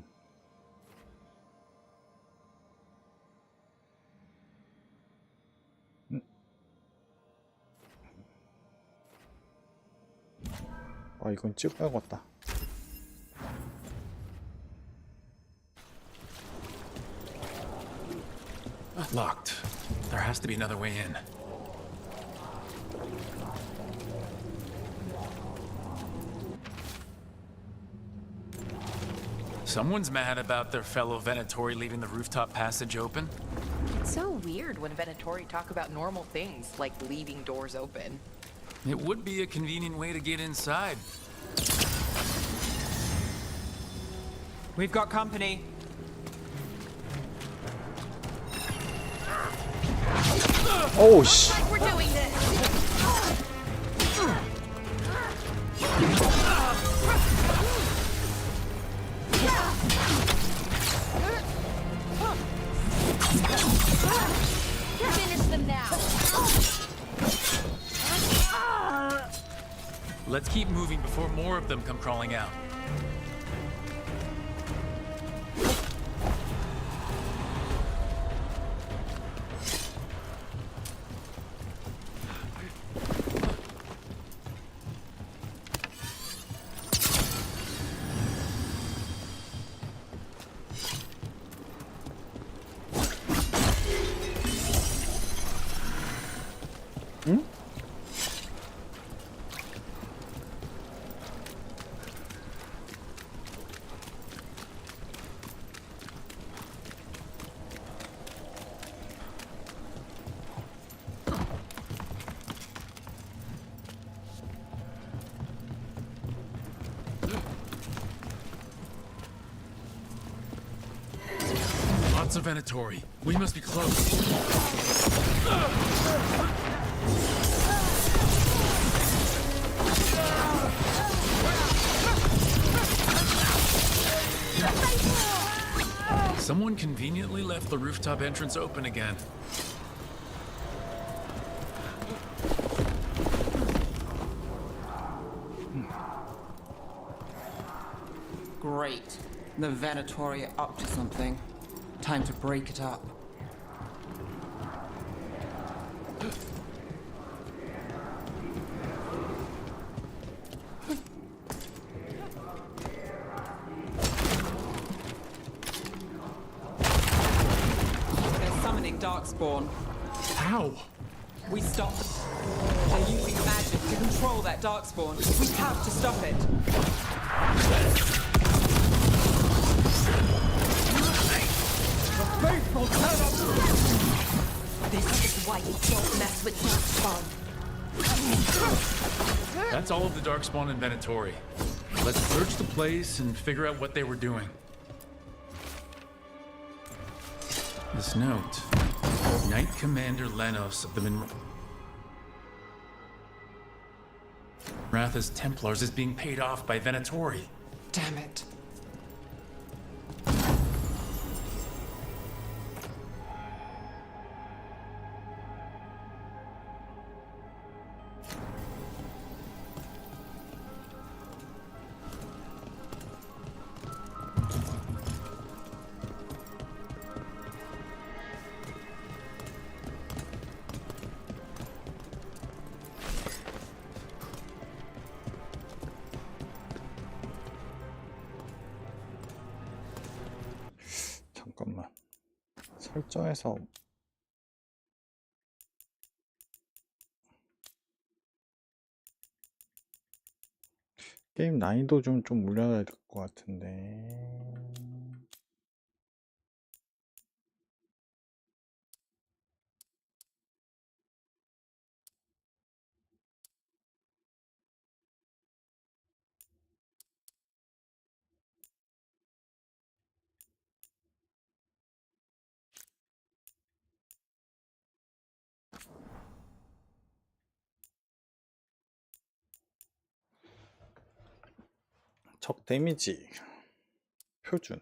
S1: 아, 이건 찍어야겠다.
S3: Locked. There has to be another way in. Someone's mad about their fellow Venatori leaving the rooftop passage open.
S13: It's so weird when Venatori talk about normal things, like leaving doors open.
S3: It would be a convenient way to get inside.
S5: We've got company.
S1: Oh, 씨.
S8: Like we're doing this. Finish them now.
S3: Let's keep moving before more of them come crawling out.
S1: 응?
S3: Lots of Venatori. We must be close. Someone conveniently left the rooftop entrance open again.
S5: Great. The Venatori are up to something. Time to break it up. They're summoning Darkspawn.
S3: How?
S5: We stopped them. They're using magic to control that Darkspawn. We have to stop it.
S8: Faithful turn. This is why you don't mess with Darkspawn.
S3: That's all of the Darkspawn and Venatori. Let's search the place and figure out what they were doing. This note. Knight Commander Lenos of the Minrathous Templars is being paid off by Venatori.
S5: Damn it.
S1: 잠깐만. 설정에서 게임 난이도 좀 올려야 될 것 같은데. 적 데미지 표준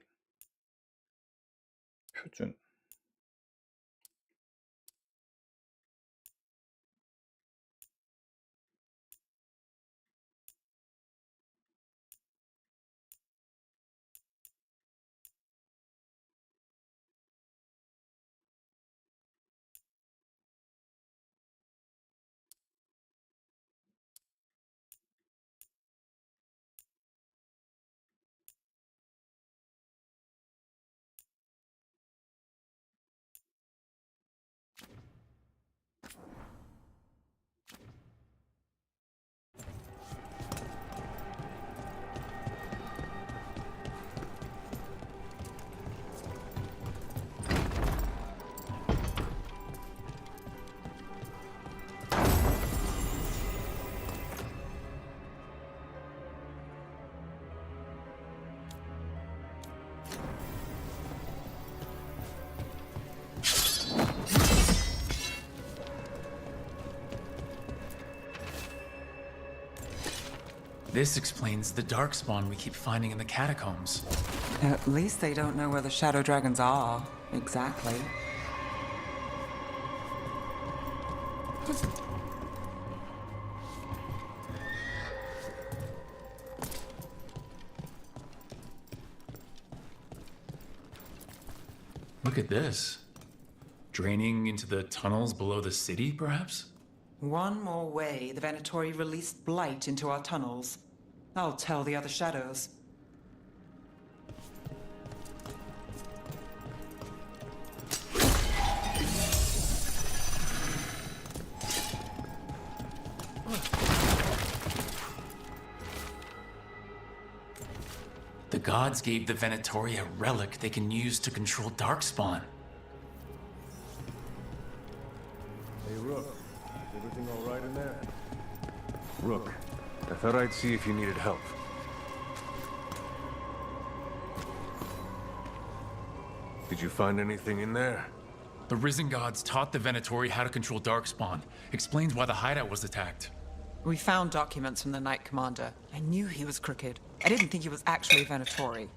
S3: This explains the Darkspawn we keep finding in the catacombs.
S5: At least they don't know where the Shadow Dragons are. Exactly.
S3: Look at this. Draining into the tunnels below the city, perhaps?
S5: One more way the Venatori released blight into our tunnels. I'll tell the other shadows.
S3: The gods gave the Venatori a relic they can use to control Darkspawn.
S18: Hey, Rook. Is everything all right in there? Rook, I thought I'd see if you needed help. Did you find anything in there?
S3: The Risen Gods taught the Venatori how to control Darkspawn. Explains why the hideout was attacked.
S5: We found documents from the Knight Commander. I knew he was crooked. I didn't think he was actually Venatori.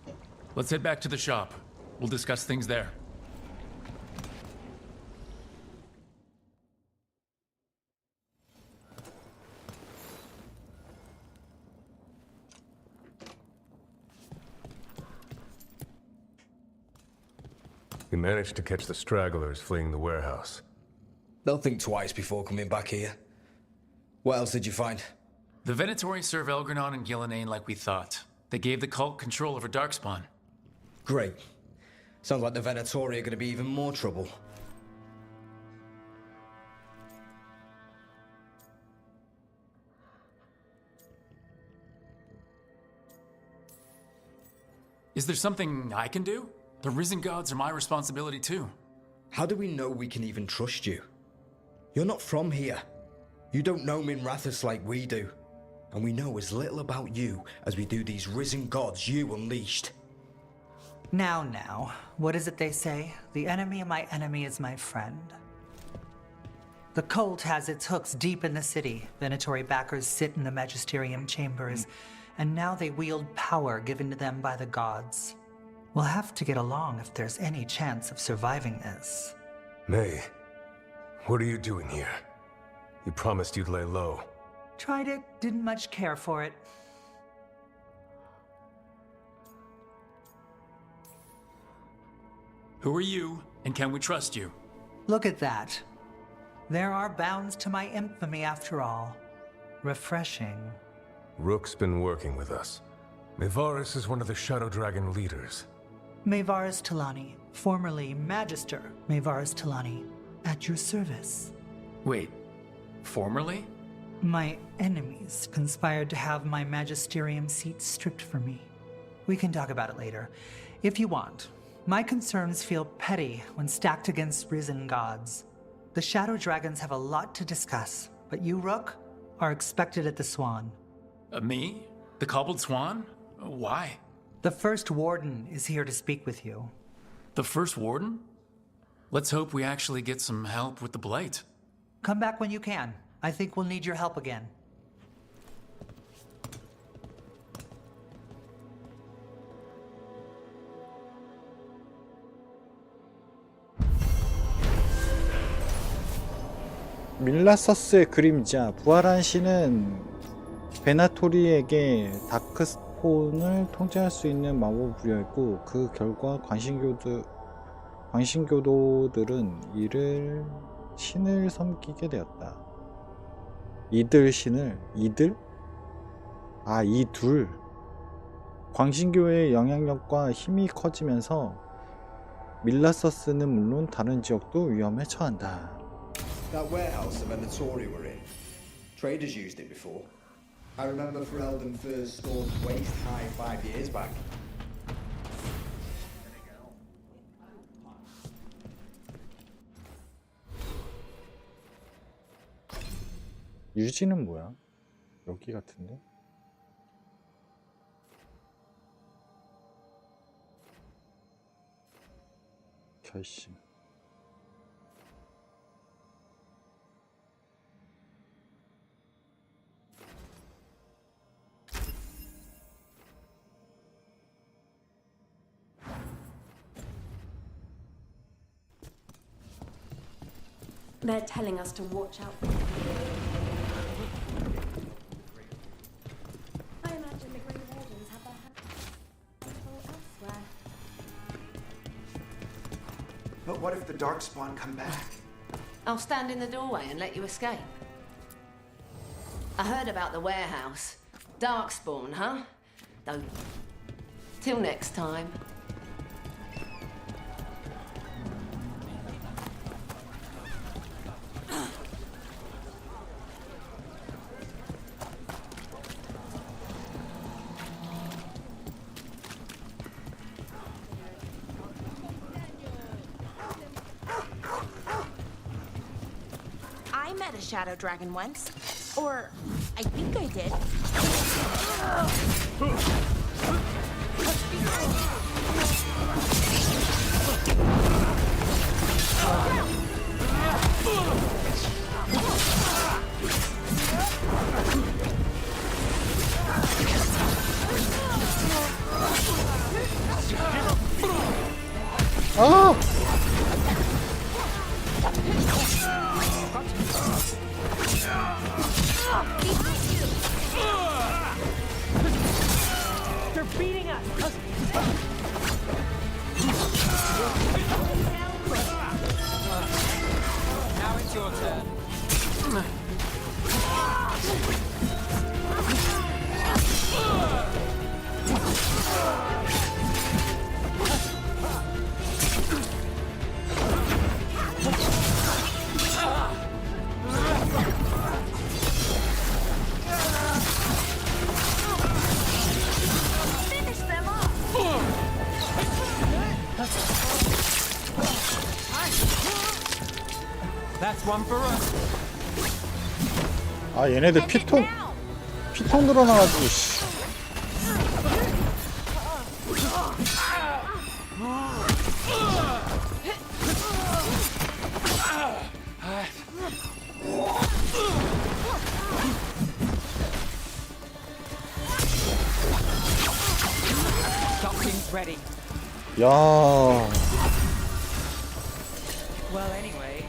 S3: Let's head back to the shop. We'll discuss things there.
S18: We managed to catch the stragglers fleeing the warehouse.
S12: They'll think twice before coming back here. What else did you find?
S3: The Venatori serve Elgranon and Gillenane like we thought. They gave the cult control over Darkspawn.
S12: Great. Sounds like the Venatori are going to be even more trouble.
S3: Is there something I can do? The Risen Gods are my responsibility too.
S12: How do we know we can even trust you? You're not from here. You don't know Minrathous like we do. and we know as little about you as we do these risen gods you unleashed.
S4: Now, what is it they say? The enemy of my enemy is my friend. The cult has its hooks deep in the city. Venatori backers sit in the magisterium chambers, and now they wield power given to them by the gods. We'll have to get along if there's any chance of surviving this.
S18: May, what are you doing here? You promised you'd lay low.
S4: Tried it, didn't much care for it.
S3: Who are you, and can we trust you?
S4: Look at that. There are bounds to my infamy after all. Refreshing.
S18: Rook's been working with us. Mevaris is one of the Shadow Dragon leaders.
S4: Mevaris Talani, formerly Magister Mevaris Talani, at your service.
S3: Wait, formerly?
S4: My enemies conspired to have my magisterium seat stripped from me. We can talk about it later, if you want. My concerns feel petty when stacked against risen gods. The Shadow Dragons have a lot to discuss, but you, Rook, are expected at the Swan.
S3: Me? The Cobbled Swan? Why?
S4: The First Warden is here to speak with you.
S3: The First Warden? Let's hope we actually get some help with the Blight.
S4: Come back when you can. I think we'll need your help again.
S1: 밀라서스의 그림자. 부활한 신은 베나토리에게 다크스폰을 통제할 수 있는 마법을 부여했고, 그 결과 광신교도들은 신을 섬기게 되었다. 이둘? 광신교의 영향력과 힘이 커지면서 밀라서스는 물론 다른 지역도 위험에 처한다.
S12: That warehouse the Venatori were in. Traders used it before. I remember Ferelden first stored waist high 5 years back.
S1: 유지는 뭐야? 여기 같은데? 결심.
S23: They're telling us to watch out. I imagine the Grey Wardens have their hands elsewhere.
S17: But what if the Darkspawn come back?
S24: I'll stand in the doorway and let you escape. I heard about the warehouse. Darkspawn, huh? Don't. Till next time.
S2: I met a shadow dragon once. Or, I think I did.
S1: Oh!
S19: They're beating us!
S20: Now it's your turn.
S2: Finish them off!
S20: That's one for us.
S1: 아, 얘네들 피통 피통 늘어나가지고 씨.
S5: Docking's ready.
S1: 야.
S5: Well, anyway.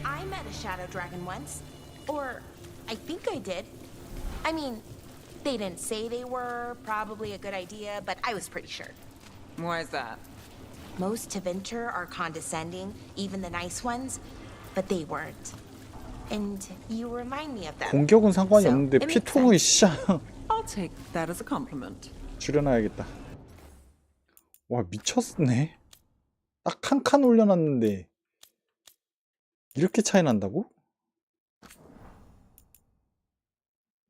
S2: I met a shadow dragon once. Or I think I did. I mean, they didn't say they were probably a good idea, but I was pretty sure.
S5: Why is that?
S2: Most Tevinter are condescending, even the nice ones, but they weren't. And you remind me of them.
S1: 공격은 상관이
S2: So,
S1: 없는데
S2: it makes
S1: 피통은 씨야.
S5: I'll take that as a compliment.
S1: 줄여놔야겠다. 와 미쳤네. 딱 한 칸 올려놨는데 이렇게 차이 난다고?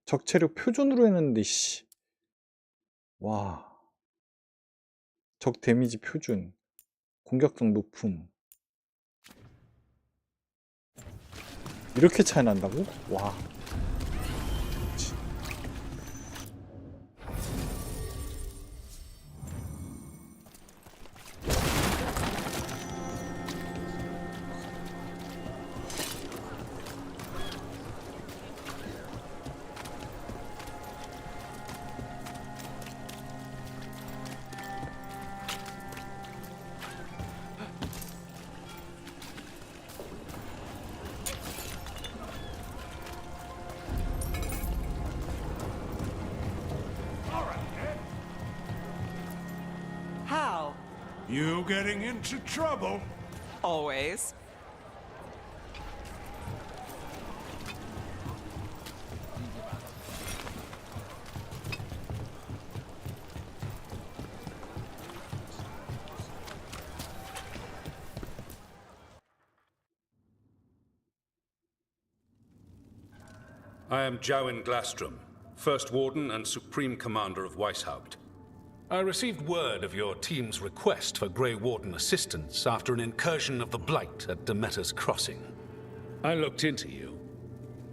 S1: 적체력 표준으로 했는데 씨. 와. 적 데미지 표준. 공격성 높음. 이렇게 차이 난다고? 와.
S5: How?
S9: You getting into trouble?
S5: Always.
S14: I am Jowen Glastrom, First Warden and Supreme Commander of Weishaupt. I received word of your team's request for Grey Warden assistance after an incursion of the Blight at Demeter's Crossing. I looked into you.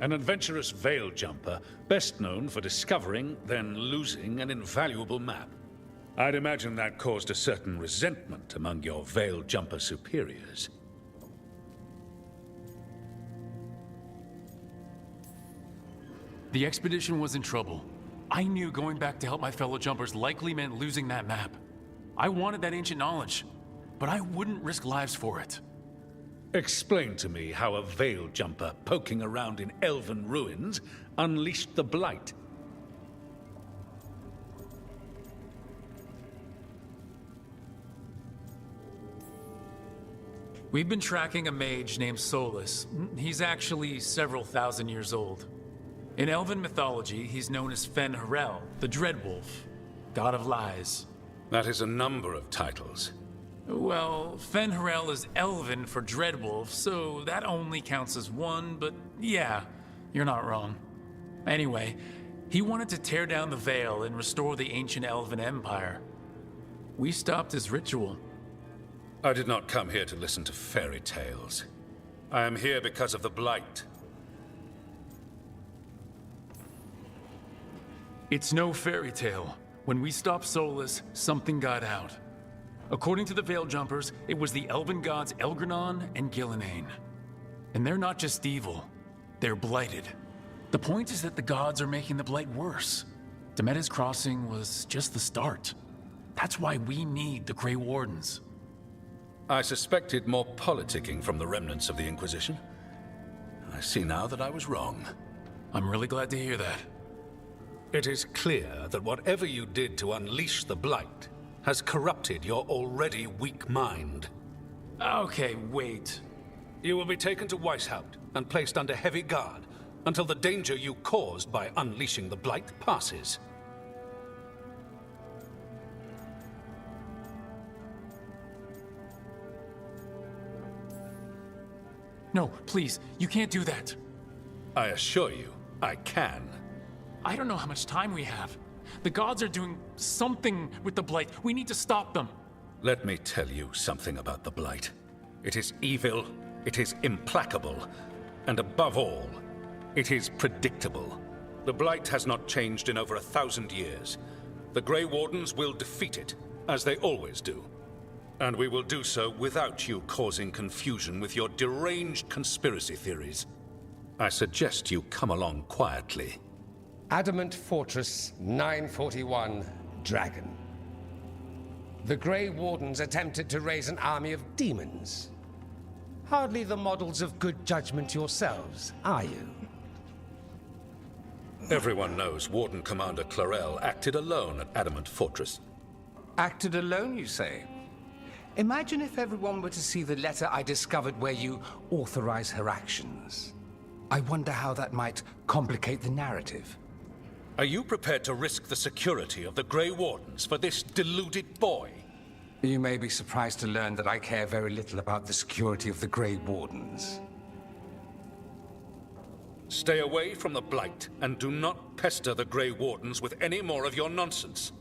S14: An adventurous veil jumper, best known for discovering, then losing an invaluable map. I'd imagine that caused a certain resentment among your veil jumper superiors.
S3: The expedition was in trouble. I knew going back to help my fellow jumpers likely meant losing that map. I wanted that ancient knowledge, but I wouldn't risk lives for it.
S14: Explain to me how a veil jumper poking around in elven ruins unleashed the Blight.
S3: We've been tracking a mage named Solus. He's actually several thousand years old. In elven mythology, he's known as Fen-Harel, the Dreadwolf, god of lies.
S14: That is a number of titles.
S3: Well, Fen-Harel is elven for Dreadwolf, so that only counts as one, but yeah, you're not wrong. Anyway, he wanted to tear down the Veil and restore the ancient elven empire. We stopped his ritual.
S14: I did not come here to listen to fairy tales. I am here because of the Blight.
S3: It's no fairy tale. When we stopped Solus, something got out. According to the Veil Jumpers, it was the elven gods Elgranon and Gillenane. And they're not just evil, they're blighted. The point is that the gods are making the Blight worse. Demeter's Crossing was just the start. That's why we need the Grey Wardens.
S14: I suspected more politicking from the remnants of the Inquisition. I see now that I was wrong.
S3: I'm really glad to hear that.
S14: It is clear that whatever you did to unleash the Blight has corrupted your already weak mind.
S3: Okay, wait.
S14: You will be taken to Weishaupt and placed under heavy guard until the danger you caused by unleashing the Blight passes.
S3: No, please, you can't do that.
S14: I assure you, I can.
S3: I don't know how much time we have. The gods are doing something with the Blight. We need to stop them.
S14: Let me tell you something about the Blight. It is evil, it is implacable, and above all, it is predictable. The Blight has not changed in over 1,000 years. The Grey Wardens will defeat it, as they always do. And we will do so without you causing confusion with your deranged conspiracy theories. I suggest you come along quietly.
S6: Adamant Fortress 941 Dragon. The Grey Wardens attempted to raise an army of demons. Hardly the models of good judgment yourselves, are you?
S14: Everyone knows Warden Commander Clarel acted alone at Adamant Fortress.
S6: Acted alone, you say? Imagine if everyone were to see the letter I discovered where you authorize her actions. I wonder how that might complicate the narrative.
S14: Are you prepared to risk the security of the Grey Wardens for this deluded boy?
S6: You may be surprised to learn that I care very little about the security of the Grey Wardens.
S14: Stay away from the Blight, and do not pester the Grey Wardens with any more of your nonsense.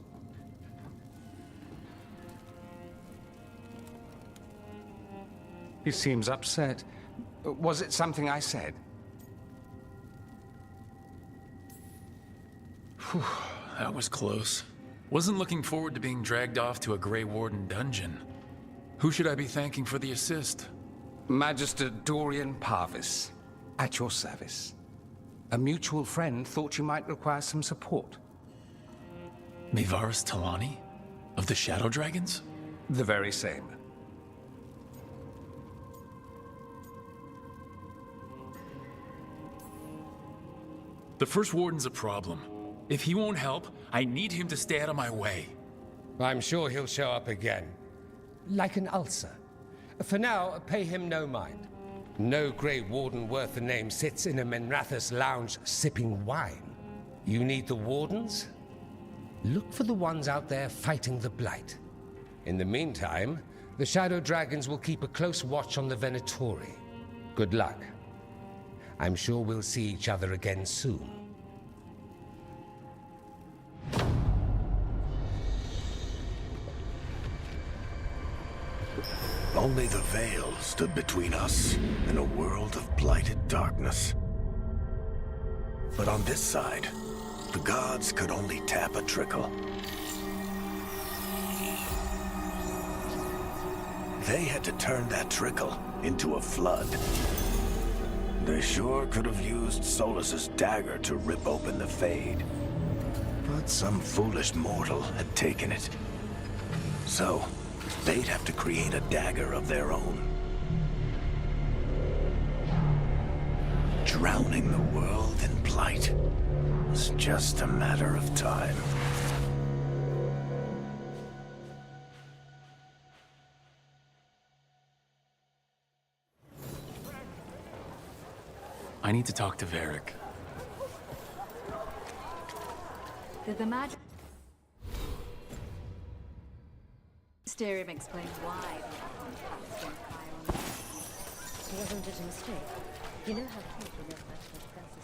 S6: He seems upset. Was it something I said?
S3: Whew, that was close. Wasn't looking forward to being dragged off to a Grey Warden dungeon. Who should I be thanking for the assist?
S6: Magister Dorian Parvis, at your service. A mutual friend thought you might require some support.
S3: Mivaris Talani? Of the Shadow Dragons?
S6: The very same.
S3: The First Warden's a problem. If he won't help, I need him to stay out of my way.
S6: I'm sure he'll show up again. Like an ulcer. For now, pay him no mind. No Grey Warden worth the name sits in a Menrathus lounge sipping wine. You need the Wardens? Look for the ones out there fighting the Blight. In the meantime, the Shadow Dragons will keep a close watch on the Venatori. Good luck. I'm sure we'll see each other again soon.
S7: Only the veil stood between us and a world of blighted darkness. But on this side, the gods could only tap a trickle. They had to turn that trickle into a flood. They sure could have used Solus's dagger to rip open the Fade. But some foolish mortal had taken it. So, they'd have to create a dagger of their own. Drowning the world in blight was just a matter of time.
S3: I need to talk to Varric.
S23: Did the magic Mysterium explains why the Archon taps on fire on the Wasn't it a mistake? You know how quickly their personal defenses.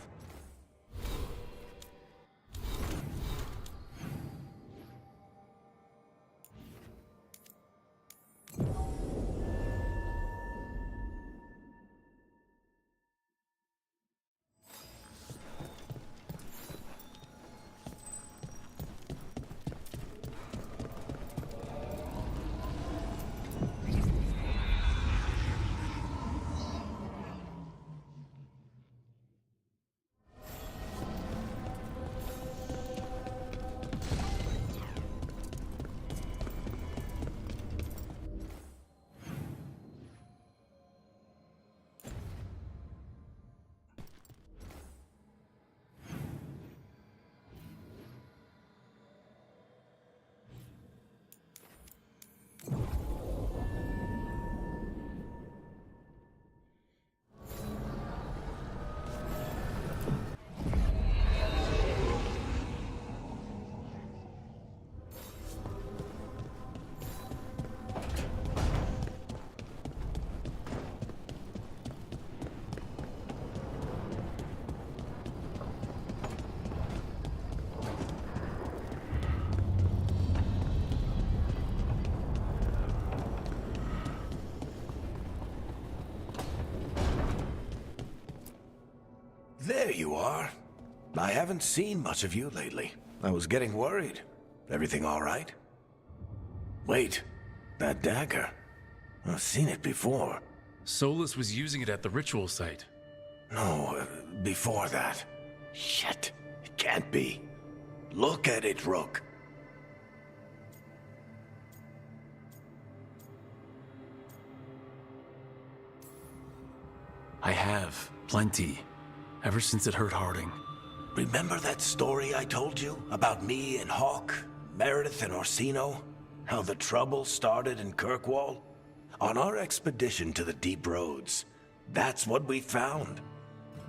S7: There you are. I haven't seen much of you lately. I was getting worried. Everything all right? Wait, that dagger. I've seen it before.
S3: Solus was using it at the ritual site.
S7: No, before that. Shit, it can't be. Look at it, Rook.
S3: I have. Plenty. Ever since it hurt Harding.
S7: Remember that story I told you about me and Hawk, Meredith and Orsino? How the trouble started in Kirkwall? On our expedition to the Deep Roads, that's what we found.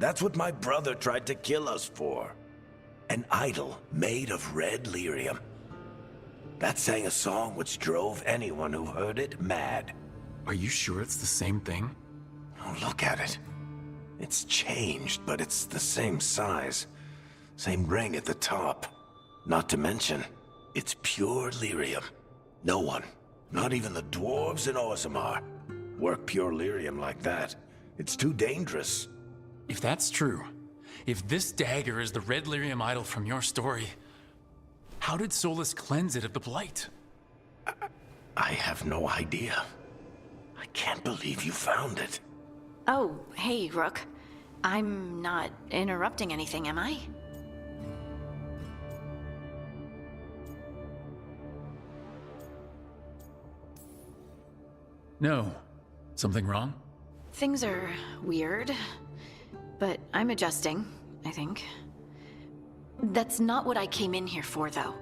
S7: That's what my brother tried to kill us for. An idol made of red lyrium. That sang a song which drove anyone who heard it mad.
S3: Are you sure it's the same thing?
S7: Oh, look at it. It's changed, but it's the same size. Same ring at the top. Not to mention, it's pure lyrium. No one, not even the dwarves in Orzammar, work pure lyrium like that. It's too dangerous.
S3: If that's true, if this dagger is the red lyrium idol from your story, how did Solus cleanse it of the blight?
S7: I have no idea. I can't believe you found it.
S23: Oh, hey, Rook. I'm not interrupting anything, am I?
S3: No. Something wrong?
S23: Things are weird, but I'm adjusting, I think. That's not what I came in here for, though.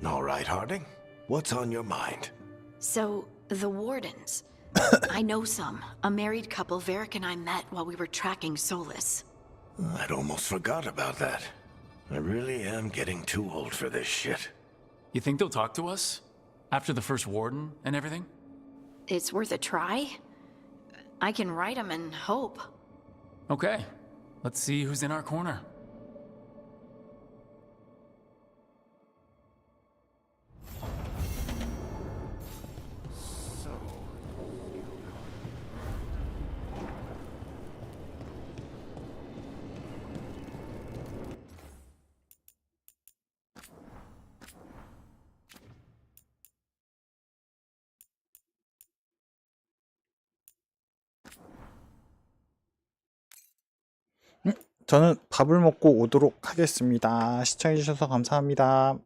S7: All right, Harding. What's on your mind?
S23: So, the Wardens. I know some. A married couple Varric and I met while we were tracking Solus.
S7: I'd almost forgot about that. I really am getting too old for this shit.
S3: You think they'll talk to us? After the first warden and everything?
S23: It's worth a try. I can write them and hope.
S3: Okay. Let's see who's in our corner.
S1: 저는 밥을 먹고 오도록 하겠습니다. 시청해주셔서 감사합니다.